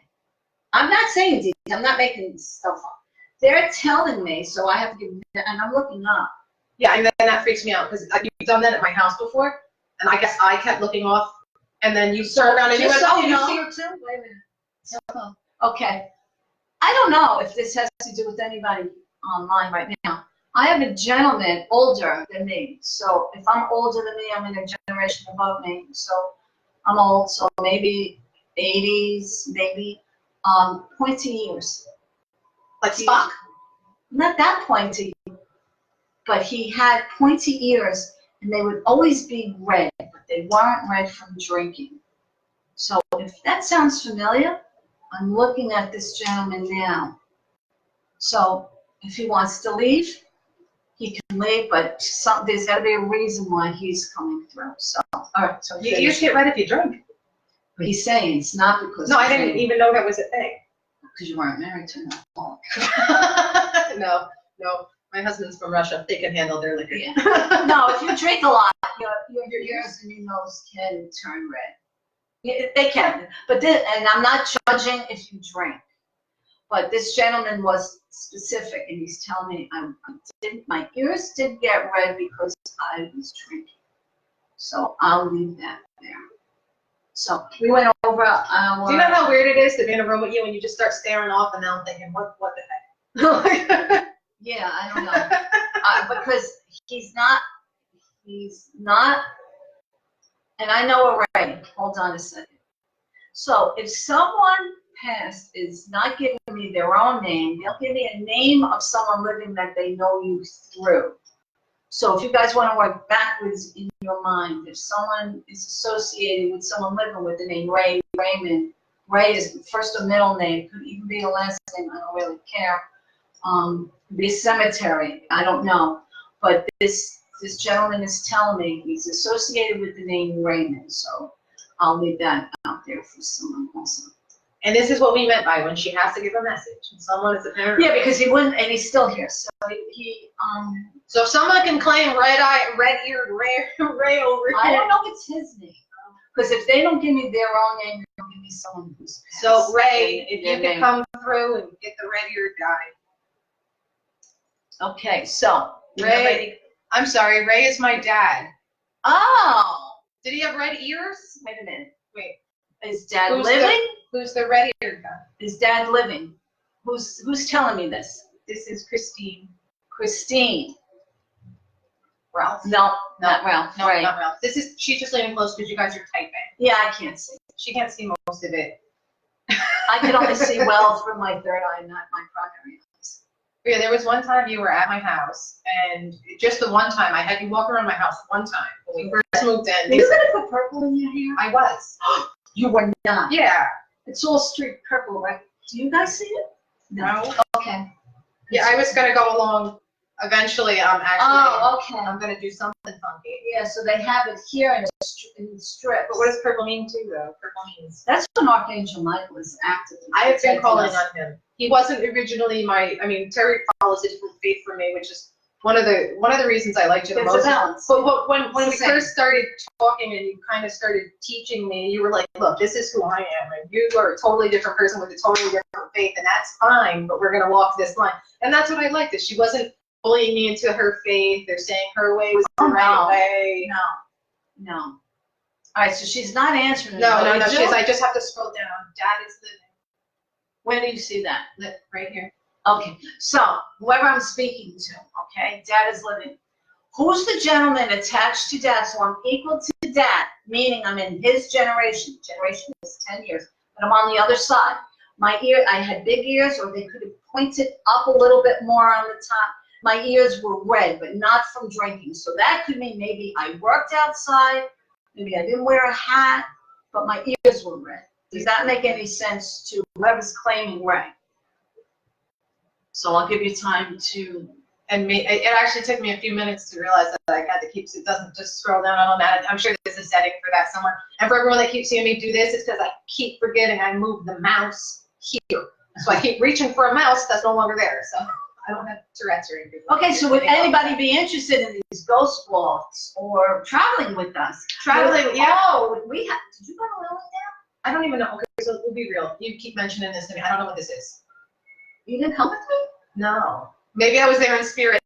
I'm not saying detail. I'm not making stuff up. They're telling me, so I have to give them, and I'm looking up. Yeah, and then that freaks me out, because you've done that at my house before, and I guess I kept looking off, and then you turned around and you went, oh, you see her too? Wait a minute. Okay. I don't know if this has to do with anybody online right now. I have a gentleman older than me. So if I'm older than me, I'm in a generation above me. So I'm old, so maybe 80s, maybe pointy ears. Like Spock? Not that pointy, but he had pointy ears, and they would always be red, but they weren't red from drinking. So if that sounds familiar, I'm looking at this gentleman now. So if he wants to leave, he can leave, but there's got to be a reason why he's coming through. So, all right. So You just get rid if you drink. but he's saying it's not because. No, I didn't even know that was a thing. Because you weren't married to him. No. My husband's from Russia. They can handle their liquor. Yeah. No, if you drink a lot, your ears and your nose can turn red. Yeah, they can. But and I'm not judging if you drink. But this gentleman was specific, and he's telling me my ears did get red because I was drinking. So I'll leave that there. So we went over our. Do you know how weird it is to be in a room with you and you just start staring off, and now I'm thinking, what the heck? Yeah, I don't know. Because he's not, and I know already. Hold on a second. So if someone past is not giving me their own name, they'll give me a name of someone living that they know you through. So if you guys want to work backwards in your mind, if someone is associated with someone living with the name Ray, Raymond, Ray is the first or middle name, could even be a last name, I don't really care. Could be a cemetery, I don't know. But this gentleman is telling me he's associated with the name Raymond, so I'll leave that out there for someone also. And this is what we meant by when she has to give a message. And someone is apparently. Yeah, because he wouldn't, and he's still here. So So if someone can claim red-eared Ray over here. I don't know if it's his name. Because if they don't give me their own name, they'll give me someone who's passed. So Ray, if you Their could come through and get the red-eared guy. Okay, so Ray. I'm sorry, Ray is my dad. Oh, Did he have red ears? wait a minute. Wait. Is Dad Who's living? Who's the red-eared guy? Is Dad living? Who's telling me this? This is Christine. Christine. Ralph. No, not Ralph. No, Right. not Ralph. She's just leaning close because you guys are typing. Yeah, I can't see. She can't see most of it. I can only see well through my third eye, not my primary eyes. Yeah, there was one time you were at my house, and just the one time, I had you walk around my house one time when we first moved in. Are you gonna put purple in your hair? I was. You were not. Yeah. It's all street purple, right? Do you guys see it? No. Okay. Yeah, I was gonna go along. Eventually, Oh, okay. I'm gonna do something funky. Yeah, so they have it here in the strip. But what does purple mean too, though? Purple means. That's when Archangel Michael is active. I have been calling on him. He wasn't originally Terry follows a different faith from me, which is one of the reasons I liked you the There's most. a balance. But when we It's the same. first started talking and you kind of started teaching me, you were like, look, this is who I am, and you are a totally different person with a totally different faith, and that's fine, but we're gonna walk this line. And that's what I liked, that she wasn't bullying me into her faith or saying her way was the right way. No. All right, so she's not answering. No. She is. I just have to scroll down. Dad is living. Where do you see that? Right here. Okay, so whoever I'm speaking to, okay, Dad is living. Who's the gentleman attached to Dad? So I'm equal to Dad, meaning I'm in his generation. Generation is 10 years, but I'm on the other side. My ear, I had big ears, or they could have pointed up a little bit more on the top. My ears were red, but not from drinking. So that could mean maybe I worked outside, maybe I didn't wear a hat, but my ears were red. Does that make any sense to whoever's claiming Ray? So I'll give you time to. And it actually took me a few minutes to realize that I had to keep, so it doesn't just scroll down on that. I'm sure there's a setting for that somewhere. And for everyone that keeps seeing me do this, it's because I keep forgetting I moved the mouse here. So I keep reaching for a mouse that's no longer there. So I don't have Tourette's or anything. Okay, so would anybody be interested in these ghost walks or traveling with us? Traveling, yeah. Oh, did you go to Lily now? I don't even know. Okay, so we'll be real. You keep mentioning this to me. I don't know what this is. You didn't come with me? No. Maybe I was there in spirit.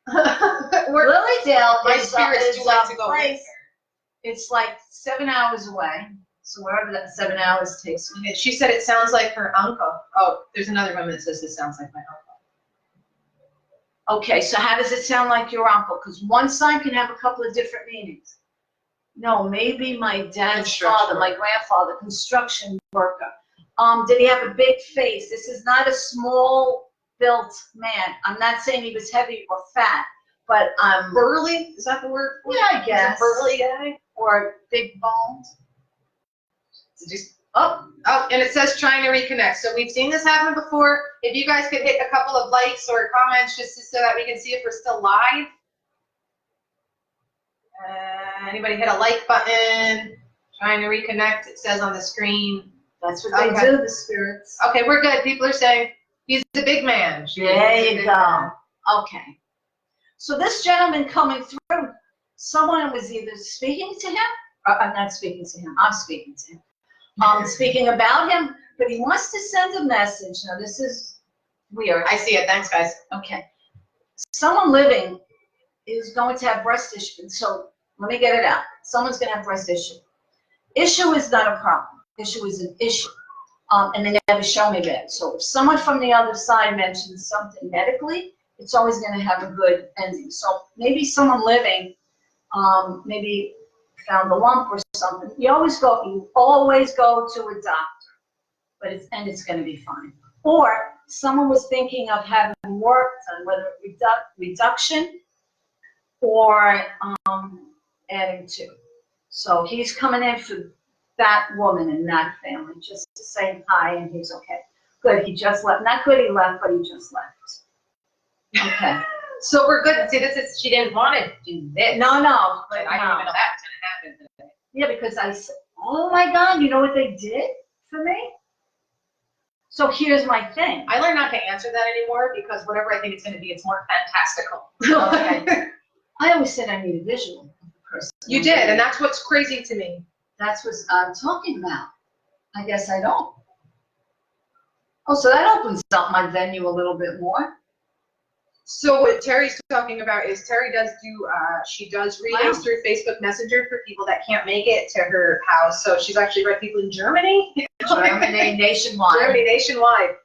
Lilydale My is spirits do like to go place. It's like 7 hours away. So wherever that 7 hours takes me. She said it sounds like her uncle. Oh, there's another woman that says this sounds like my uncle. Okay, so how does it sound like your uncle? Because one sign can have a couple of different meanings. No, maybe my dad's father, my grandfather, construction worker. Did he have a big face? This is not a small built man. I'm not saying he was heavy or fat, but Burly? Is that the word? yeah, I guess. Burly guy? Or big boned. Oh, and it says trying to reconnect. So we've seen this happen before. If you guys could hit a couple of likes or comments just so that we can see if we're still live. Anybody hit a like button? Trying to reconnect, it says on the screen. That's what they do, the spirits. Okay, we're good. People are saying he's a big man. There you go. Okay. So this gentleman coming through, someone was either speaking to him, or I'm not speaking to him, I'm speaking to him. Speaking about him, but he wants to send a message. Now this is weird. I see it. Thanks, guys. Okay. Someone living is going to have breast issue. So let me get it out. Someone's going to have breast issue. Issue is not a problem. Issue is an issue. And they never show me that. So if someone from the other side mentions something medically, it's always going to have a good ending. So maybe someone living, maybe found a lump or something. You always go to a doctor, but it's going to be fine. Or someone was thinking of having work done, whether reduction or adding to. So he's coming in for that woman and that family, just to say hi, and he's okay. Good, he just left. Not good he left, but he just left. Okay. So we're good. See, this is, she didn't want to do this. No. But I didn't even know that was going to happen today. Yeah, because I said, oh my God, you know what they did for me? So here's my thing. I learned not to answer that anymore because whatever I think it's going to be, it's more fantastical. Okay. I always said I need a visual of the person. You did, and that's what's crazy to me. That's what I'm talking about. I guess I don't. Oh, so that opens up my venue a little bit more. So what Terry's talking about is Terry does do, she does readings through Facebook Messenger for people that can't make it to her house. So she's actually read people in Germany. Germany, nationwide. Germany, nationwide.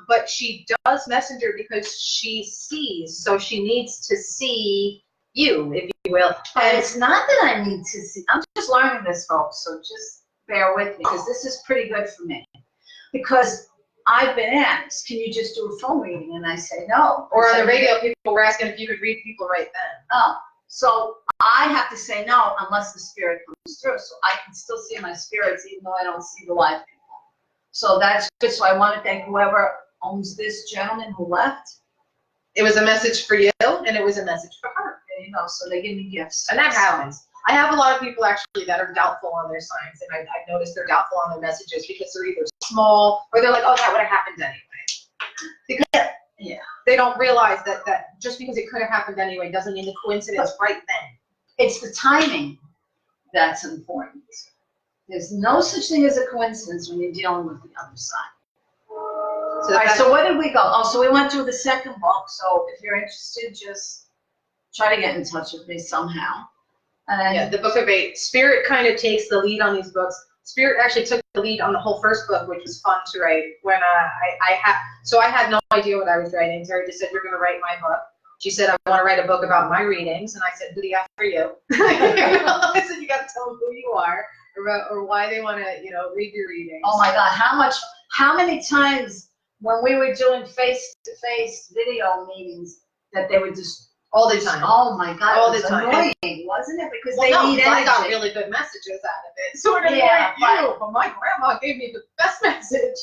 But she does Messenger because she sees, so she needs to see you, if you will. And it's not that I need to see, I'm just learning this, folks, so just bear with me, because this is pretty good for me. Because I've been asked, can you just do a phone reading? And I say no. Or on the radio, people were asking if you could read people right then. Oh, so I have to say no unless the spirit comes through. So I can still see my spirits even though I don't see the live people. So that's good. So I want to thank whoever owns this gentleman who left. It was a message for you, and it was a message for her. There you go. So they give me gifts. And that happens. I have a lot of people actually that are doubtful on their signs, and I've noticed they're doubtful on their messages because they're either small or they're like, oh, that would have happened anyway. Because they don't realize that just because it could have happened anyway doesn't mean the coincidence right then. It's the timing that's important. There's no such thing as a coincidence when you're dealing with the other side. So, all right, so where did we go? Oh, so we went through the second book. So if you're interested, just try to get in touch with me somehow. Yeah, the Book of Eight. Spirit kind of takes the lead on these books. Spirit actually took the lead on the whole first book, which was fun to write. When I had no idea what I was writing. Terry just said, you're going to write my book. She said, I want to write a book about my readings. And I said, who do you have for you? I said, you got to tell them who you are or why they want to, read your readings. Oh my God, how many times when we were doing face-to-face video meetings that they would just, all the time. Oh my God, all it was the time. Annoying, wasn't it? Because they need energy. I got really good messages out of it. Sort of yeah, like you, but my grandma gave me the best message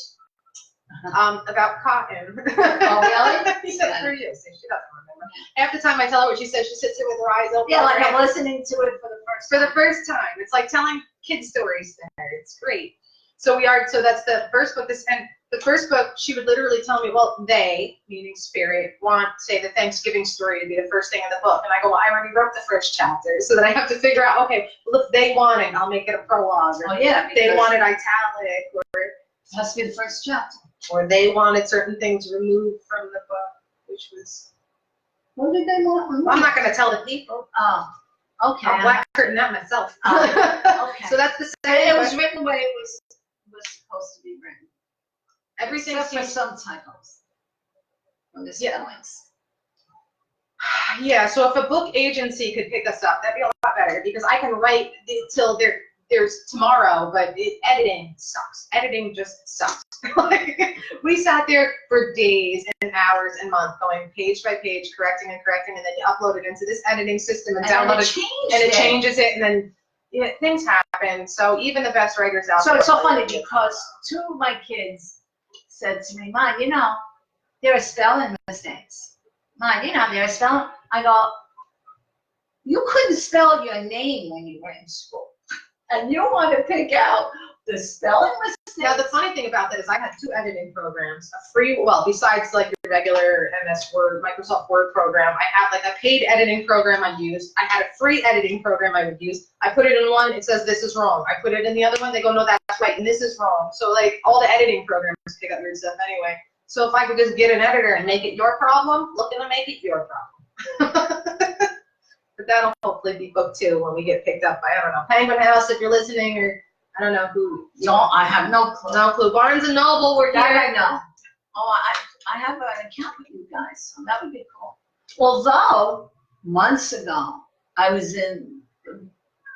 about cotton. Oh really? He said for you, so she doesn't remember. Half the time I tell her what she says, she sits there with her eyes open. Yeah, like I'm listening to it for the first time. It's like telling kids stories to her. It's great. So that's the first book. The first book, she would literally tell me, well, they, meaning Spirit, want, say, the Thanksgiving story to be the first thing in the book. And I go, well, I already wrote the first chapter. So then I have to figure out, okay, well, if they want it, I'll make it a prologue. Or they want it italic, or it has to be the first chapter. Or they wanted certain things removed from the book, which was... What did they want removed? I'm not going to tell the people. Oh, okay. I'll black curtain that myself. Okay. So that's the second. It was written the way it was supposed to be written. Everything except for seems some typos from the spellings. Yeah, so if a book agency could pick us up, that'd be a lot better because I can write till there's tomorrow, but editing sucks. Editing just sucks. We sat there for days and hours and months going page by page, correcting, and then you upload it into this editing system and download it, and it changes it, and then Yeah, things happen. So even the best writers out So there. it's so funny because two of my kids said to me, Mom, you know, there are spelling mistakes. Mom, you know, there are spelling. I go, you couldn't spell your name when you were in school. And you want to pick out the spelling mistakes? Now, the funny thing about that is I had two editing programs, a free, well, besides like your regular MS Word, Microsoft Word program, I had like a paid editing program I used. I had a free editing program I would use. I put it in one, it says this is wrong. I put it in the other one, they go, no, that's right, and this is wrong. So like all the editing programs pick up weird stuff anyway. So if I could just get an editor and make it your problem, look gonna make it your problem. But that'll hopefully be book 2 when we get picked up by, I don't know, Penguin House if you're listening, or I don't know who. No, I have no clue. No clue. Barnes and Noble, we're here. That I know. Oh, I have an account with you guys, so that would be cool. Although, months ago, I was in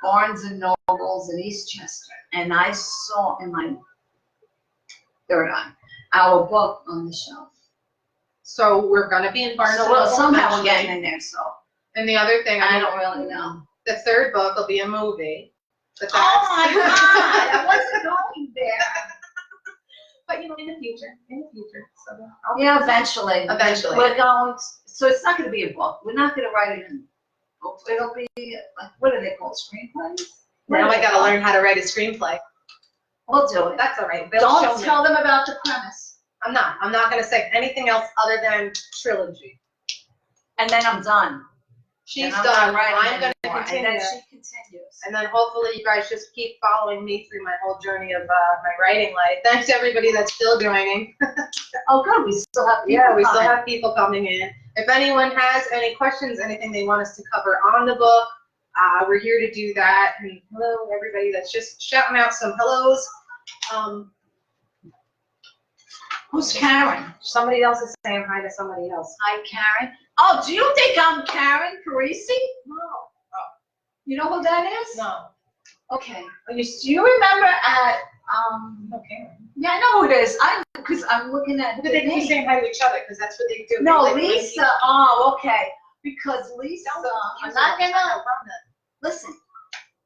Barnes and Nobles in Eastchester, and I saw in my third eye our book on the shelf. So we're gonna be in Barnes So and Noble. somehow we're eventually. getting in there, so And the other thing, I don't really know. the third book will be a movie. But Oh my that's- God, I wasn't going there. But you know, in the future. So Yeah, eventually. Eventually. We're going, so it's not gonna be a book. We're not gonna write it in books. It'll be, like, what are they called, screenplays? now I gotta learn how to write a screenplay. We'll do it. That's all right. They'll show Don't me. tell them about the premise. I'm not gonna say anything else other than trilogy. And then I'm done. She's And I'm done. not writing I'm gonna anymore. continue. And then she continues. And then hopefully you guys just keep following me through my whole journey of my writing life. Thanks to everybody that's still joining. Oh, good, we still have people Yeah, we still coming. have people coming in. If anyone has any questions, anything they want us to cover on the book, we're here to do that. And hello, everybody that's just shouting out some hellos. Who's Karen? Somebody else is saying hi to somebody else. Hi, Karen. Oh, do you think I'm Karen Parisi? No. You know who that is? No. Okay. Do you remember at, Okay. yeah, I know who it is. Because I'm looking at But the they keep name. saying hi to each other because that's what they do. No, They like Lisa. Oh, okay. Because Lisa, I'm not gonna, that. listen,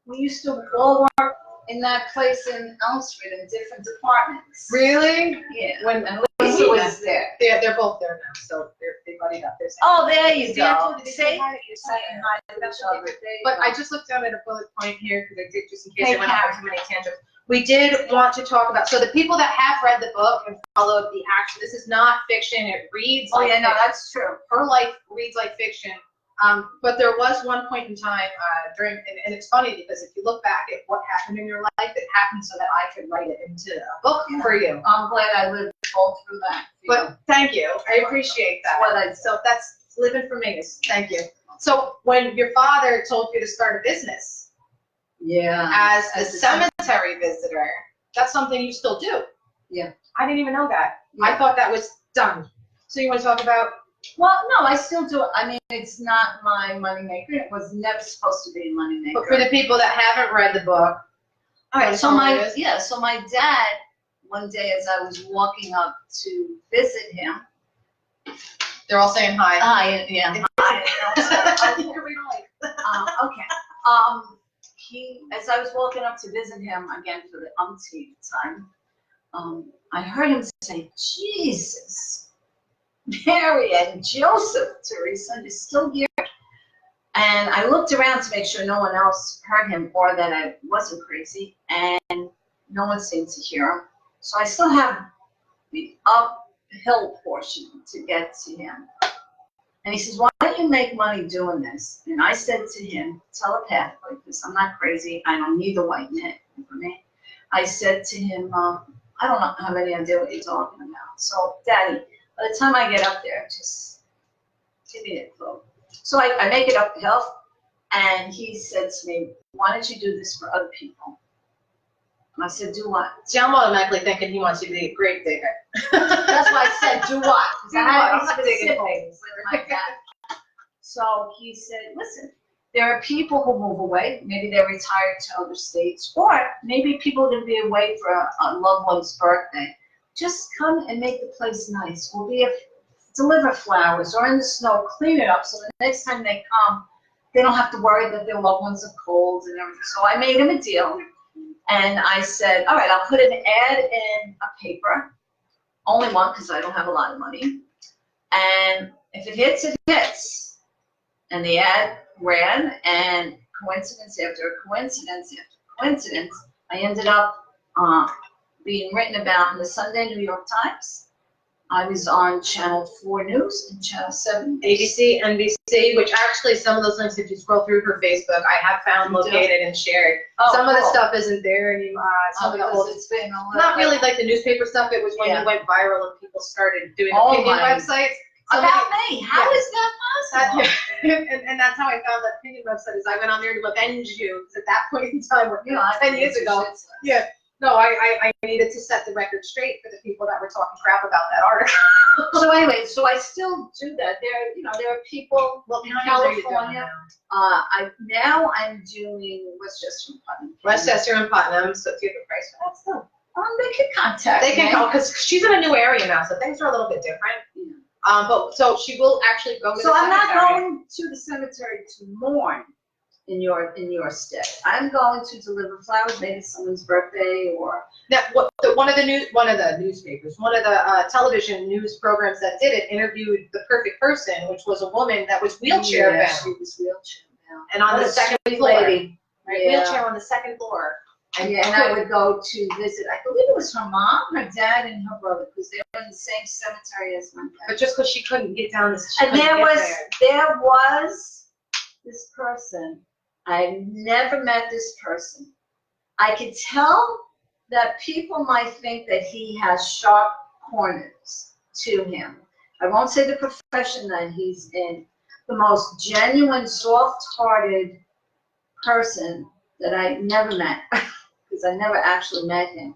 we used to all work in that place in Elm Street in different departments. Really? Yeah. When And Lisa was there. they're both there now, so they buddied up. They're saying- Oh, there you See, I go. told you they say See, hi to you're each saying other. hi to each other. There you But go. I just looked down at a bullet point here because I did, just in case Hey, I went off on too many tangents. We did want to talk about, so the people that have read the book and followed the action, this is not fiction, it reads Oh, like yeah, no, fiction. that's true. Her life reads like fiction. But there was one point in time during, and it's funny because if you look back at what happened in your life, it happened so that I could write it into a book for you. I'm glad I lived all through that. But thank you, I appreciate that. What I- So that's living for me, thank you. So when your father told you to start a business Yeah. as a As a cemetery visitor, that's something you still do. Yeah. I didn't even know that. Yeah. I thought that was done. So you want to talk about? Well, no, I still do it. I mean, it's not my moneymaker. It was never supposed to be a moneymaker. But for the people that haven't read the book, All right, so tell me my, what it is. so my dad, one day as I was walking up to visit him, They're all saying hi. yeah, okay. As I was walking up to visit him again for the umpteenth time, I heard him say, Jesus, Mary and Joseph, Teresa, you're still here. And I looked around to make sure no one else heard him or that I wasn't crazy, and no one seemed to hear him. So I still have the uphill portion to get to him. And he says, why don't you make money doing this? And I said to him, telepathically, because I'm not crazy, I don't need the white net for me. I said to him, I don't have any idea what you're talking about. So, Daddy, by the time I get up there, just give me that clue. So I make it up the hill, and he said to me, why don't you do this for other people? And I said, do what? See, I'm automatically thinking he wants you to be a grave digger. That's why I said, do what? Because I had to I'm be digging specific holes. with my dad. So he said, listen, there are people who move away. Maybe they're retired to other states, or maybe people are going to be away for a loved one's birthday. Just come and make the place nice. We'll deliver flowers or in the snow, clean it up so the next time they come, they don't have to worry that their loved ones are cold and everything. So I made him a deal, and I said, all right, I'll put an ad in a paper, only one because I don't have a lot of money, and if it hits, it hits. And the ad ran, and coincidence after coincidence after coincidence, I ended up being written about in the Sunday New York Times. I was on Channel 4 News and Channel 7 ABC, NBC, which actually some of those links, if you scroll through her Facebook, I have found located and shared. Oh, some of the cool. stuff isn't there anymore. Some of the Because old, it's been a little not really like the newspaper stuff. It was when Yeah. you went viral and people started doing Oh opinion my- websites. About me. How is that possible? And that's how I found that opinion website. Is I went on there to avenge you. Because at that point in time, or You know, I 10 years ago. Yeah. No, I needed to set the record straight for the people that were talking crap about that article. So anyway, so I still do that. There are people in California. I'm doing Westchester and Putnam. Westchester and Putnam. So do you have a price for that stuff? They can contact They can me. help because she's in a new area now, so things are a little bit different. Yeah. But so she will actually go to So the I'm not cemetery. going to the cemetery to mourn in your stead. I'm going to deliver flowers, maybe someone's birthday or. Now, one of the newspapers, one of the television news programs that did it interviewed the perfect person, which was a woman that was wheelchair Yeah, bound, she was wheelchair bound. and on What the a second sweet floor, lady. right? Yeah. Wheelchair on the second floor. And I would go to visit, I believe it was her mom, her dad, and her brother, because they were in the same cemetery as my dad. But just because she couldn't get down this, And there was this person. I've never met this person. I could tell that people might think that he has sharp corners to him. I won't say the profession that he's in. The most genuine, soft-hearted person that I never met, because I never actually met him.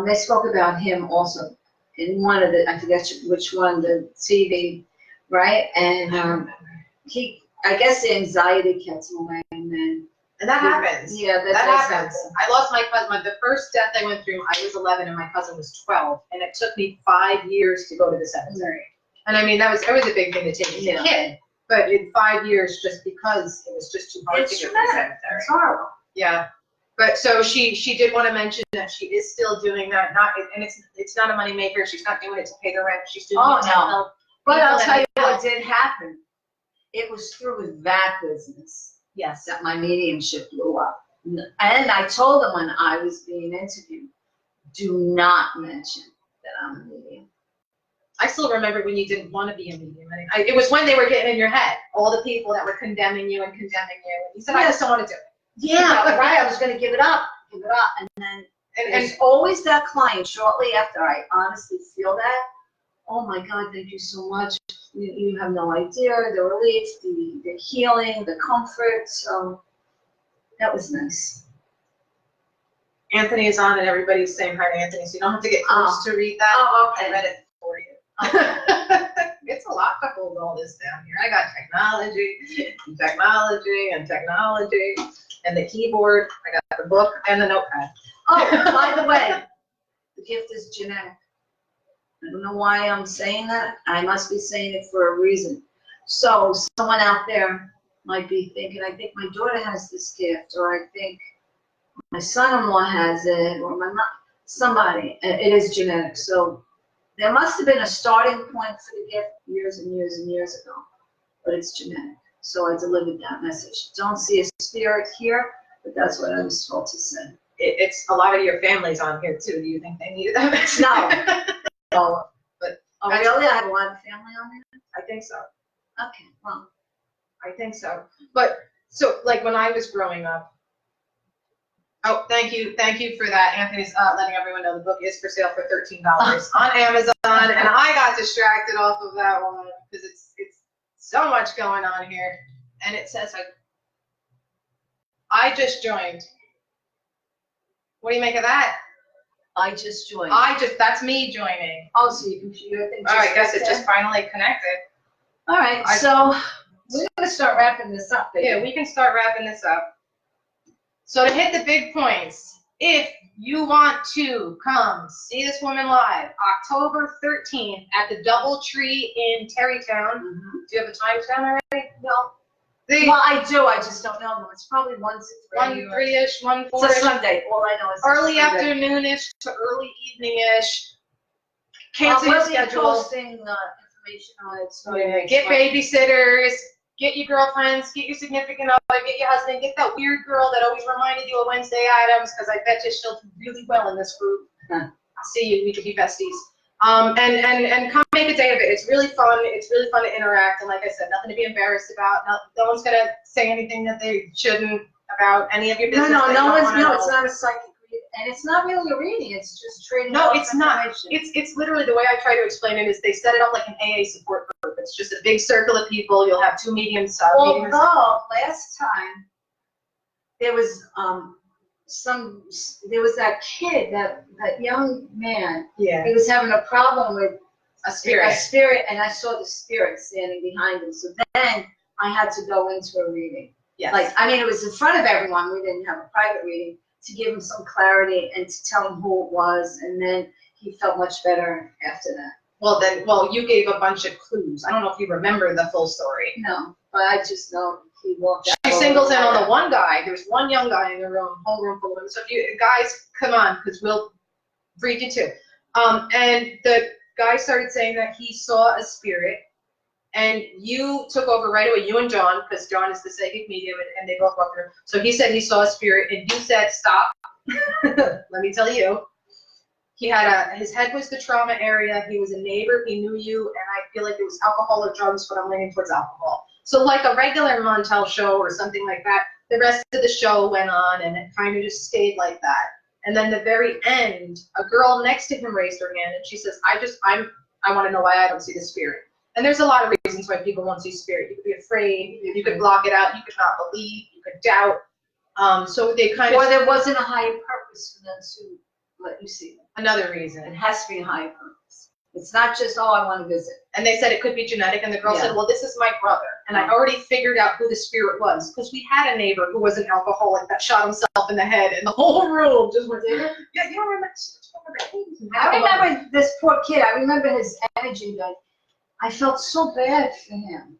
They spoke about him also in one of the, I forget which one, the TV, right? And I guess the anxiety kept him away, and then. And that happens. Yeah, That does happens. happen. I lost my cousin. The first death I went through, I was 11 and my cousin was 12, and it took me 5 years to go to the cemetery. And I mean, it was a big thing to take as a kid, but in 5 years, just because it was just too hard to get to the cemetery. It's horrible. Yeah. But so she did want to mention that she is still doing that. And it's not a money maker. She's not doing it to pay the rent. She's doing it to help. But I'll people tell you that need what did happen. It was through that business Yes. that my mediumship blew up. And I told them when I was being interviewed, do not mention that I'm a medium. I still remember when you didn't want to be a medium. It was when they were getting in your head, all the people that were condemning you. And you said, I just don't want to do it. Yeah, right. I was going to give it up. And then And there's always that client shortly after I honestly feel that. Oh my God, thank you so much. You have no idea the relief, the healing, the comfort. So that was nice. Anthony is on and everybody's saying hi to Anthony, so you don't have to get close to read that. Oh, I okay. read it for you. It's a lot to hold all this down here. I got technology, and the keyboard. I got the book and the notepad. Oh, by the way, the gift is genetic. I don't know why I'm saying that. I must be saying it for a reason. So someone out there might be thinking, I think my daughter has this gift, or I think my son-in-law has it, or my mom, somebody. It is genetic. So there must have been a starting point for the gift years and years and years ago, but it's genetic. So I delivered that message. Don't see a spirit here, but that's what I was told to say. It's a lot of your family's on here too. Do you think they needed that message? No. Oh, but Oh, really? I have a lot of family on there? I think so. Okay, well. I think so. But so like when I was growing up. Oh, thank you for that. Anthony's letting everyone know the book is for sale for $13 on Amazon, and I got distracted off of that one because it's so much going on here, and it says I just joined. What do you make of that? I just joined. That's me joining. Oh, so your computer thing All just right, guess it clicked just in? finally connected. All right, so we're going to start wrapping this up, baby. Yeah, we can start wrapping this up. So to hit the big points, if you want to come see this woman live, October 13th at the DoubleTree in Tarrytown. Mhm. Do you have a time down already? No. Well, I do. I just don't know them. It's probably 1 to 3. 1-3-ish, 1-4-ish. It's a Sunday. All I know is Early it's a Sunday. afternoon-ish to early evening-ish. Cancel your We'll be schedule. posting information on it. So Get babysitters, get your girlfriends, get your significant other, get your husband, get that weird girl that always reminded you of Wednesday Addams, because I bet you she'll do really well in this group. I'll see you. We could be besties. And come make a day of it. It's really fun. It's really fun to interact. And like I said, nothing to be embarrassed about. No one's gonna say anything that they shouldn't about any of your business. No, it's not a psychic reading, and it's not really a reading. It's just trading. No, it's not. It's literally, the way I try to explain it is they set it up like an AA support group. It's just a big circle of people. You'll have 2 mediums. Although last time there was there was that kid, that young man. Yeah. He was having a problem with A spirit. A spirit, and I saw the spirit standing behind him. So then I had to go into a reading. Yes. Like, I mean, it was in front of everyone. We didn't have a private reading, to give him some clarity and to tell him who it was, and then he felt much better after that. Well, you gave a bunch of clues. I don't know if you remember the full story. No, but I just know he walked out. She singles in on the one guy. There's one young guy in the room, whole room full of them. So if you guys, come on, because we'll read you too. And the guy started saying that he saw a spirit, and you took over right away, you and John, because John is the psychic medium, and they both walked through. So he said he saw a spirit, and you said, stop. Let me tell you. He had his head was the trauma area. He was a neighbor. He knew you, and I feel like it was alcohol or drugs, but I'm leaning towards alcohol. So like a regular Montel show or something like that, the rest of the show went on, and it kind of just stayed like that. And then the very end, a girl next to him raised her hand, and she says, I want to know why I don't see the spirit. And there's a lot of reasons why people won't see spirit. You could be afraid, you could block it out, you could not believe, you could doubt. So they kind of... Or there wasn't a higher purpose for them to let you see them. Another reason. It has to be a higher purpose. It's not just, oh, I want to visit. And they said it could be genetic, and the girl said, well, this is my brother. And I already figured out who the spirit was, because we had a neighbor who was an alcoholic that shot himself in the head, and the whole room just went, yeah, you don't remember. I remember this poor kid. I remember his energy. Like, I felt so bad for him.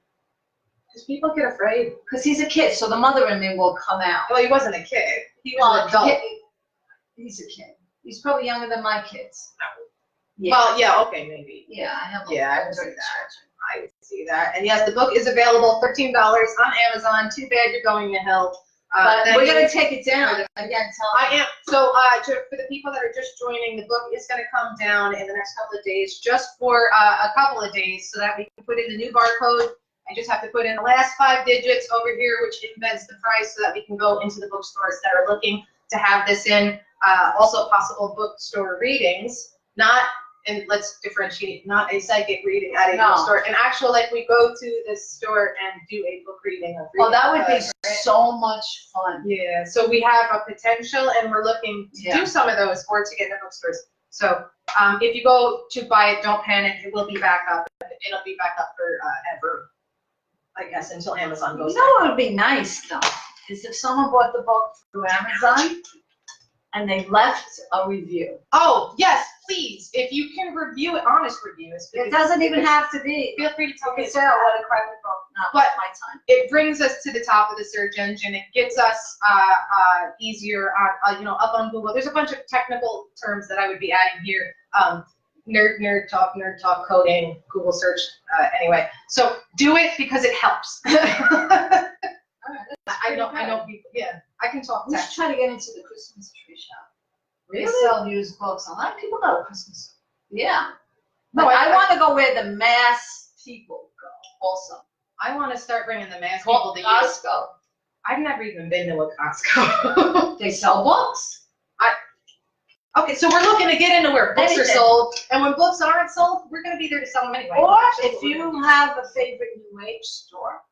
Because people get afraid. Because he's a kid, so the mother in me will come out. Well, he wasn't a kid. He was an adult. He's a kid. He's probably younger than my kids. Yeah. Well, yeah, okay, maybe. Yeah, I have. Yeah, I would see that. I would see that. And yes, the book is available, $13 on Amazon. Too bad you're going to hell. But we're going to take it down again. I am. So for the people that are just joining, the book is going to come down in the next couple of days, just for a couple of days, so that we can put in the new barcode. I just have to put in the last 5 digits over here, which embeds the price, so that we can go into the bookstores that are looking to have this in. Also possible bookstore readings, not, and let's differentiate, not a psychic reading at a bookstore, an actual, like we go to the store and do a book reading. Oh, that would be so much fun. Yeah, so we have a potential, and we're looking to do some of those or to get in the bookstores. So if you go to buy it, don't panic, it will be back up. It'll be back up for ever, I guess, until Amazon goes. You know what would be nice, though, is if someone bought the book through Amazon and they left a review. Oh, yes, please. If you can review it, honest reviews. It doesn't even have to be. Feel free to tell me. What a crappy book. Not But my time. it brings us to the top of the search engine. It gets us easier on, up on Google. There's a bunch of technical terms that I would be adding here. Nerd talk, coding, Google search, anyway. So do it because it helps. I know people, yeah. I can talk We tech. should try to get into the Christmas tree shop. Really? They sell used books. A lot of people go to Christmas. Yeah. No, But I want to go where the mass people go also. I want to start bringing the mass people to you. Costco. I've never even been to a Costco. They sell books. Okay, so we're looking to get into where books are Anything. sold, and when books aren't sold, we're going to be there to sell them anyway. Or if you have a favorite New Age store.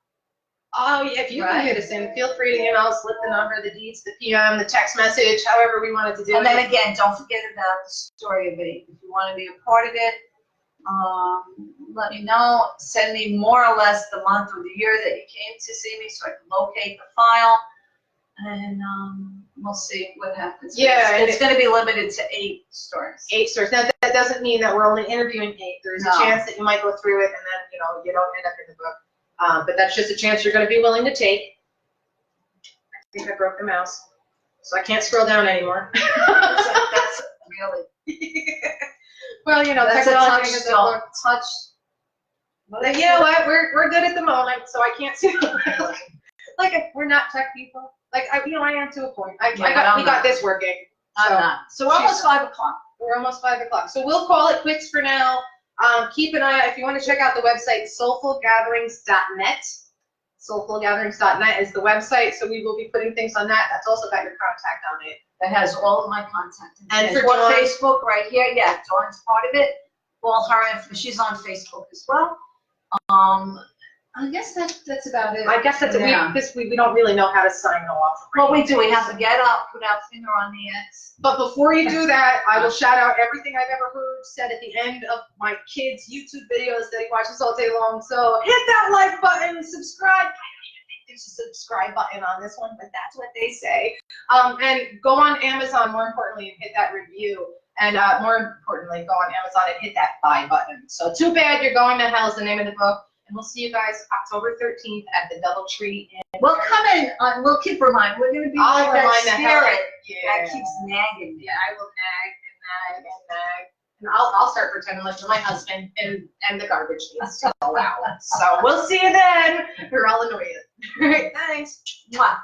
Oh, yeah, if you can get us in, feel free to, slip the number, the deeds, the PM, the text message, however we wanted to do it. And then again, don't forget about the story of it. If you want to be a part of it, let me know. Send me more or less the month or the year that you came to see me so I can locate the file. And we'll see what happens. Yeah. It's going to be limited to 8 stores. 8 stores. Now, that doesn't mean that we're only interviewing 8. There's a chance that you might go through it and then, you don't end up in the book. But that's just a chance you're going to be willing to take. I think I broke the mouse, so I can't scroll down anymore. That's really. Well, you know, That's a technology touch is stone. Touch. Like, you know what? We're good at the moment, so I can't see. Like we're not tech people. Like I am to a point. We got this working. I'm not. So we're almost 5 o'clock. We're almost 5 o'clock. So we'll call it quits for now. Keep an eye out if you want to check out the website, soulfulgatherings.net. Soulfulgatherings.net is the website, so we will be putting things on that. That's also got your contact on it. It has all of my contact. And for for Dawn- Facebook right here, yeah, Dawn's part of it. All her info. She's on Facebook as well. I guess that's about it. I guess that's it. Yeah. We don't really know how to sign off. Well, we do. We have to get up, put our finger on the X. But before you do that, I will shout out everything I've ever heard said at the end of my kids' YouTube videos that he watches all day long. So hit that like button, subscribe. I don't even think there's a subscribe button on this one, but that's what they say. And go on Amazon, more importantly, and hit that review. And more importantly, go on Amazon and hit that buy button. So Too Bad You're Going to Hell is the name of the book. And we'll see you guys October 13th at the DoubleTree. Well, come in. We'll keep reminding. We're going to be I'll like remind that the hell. spirit Yeah. that keeps nagging me. Yeah, I will nag and nag and nag. And I'll start pretending like you're my husband and the garbage needs to go out. So we'll see you then, or I'll annoy you. All right, thanks. Mwah.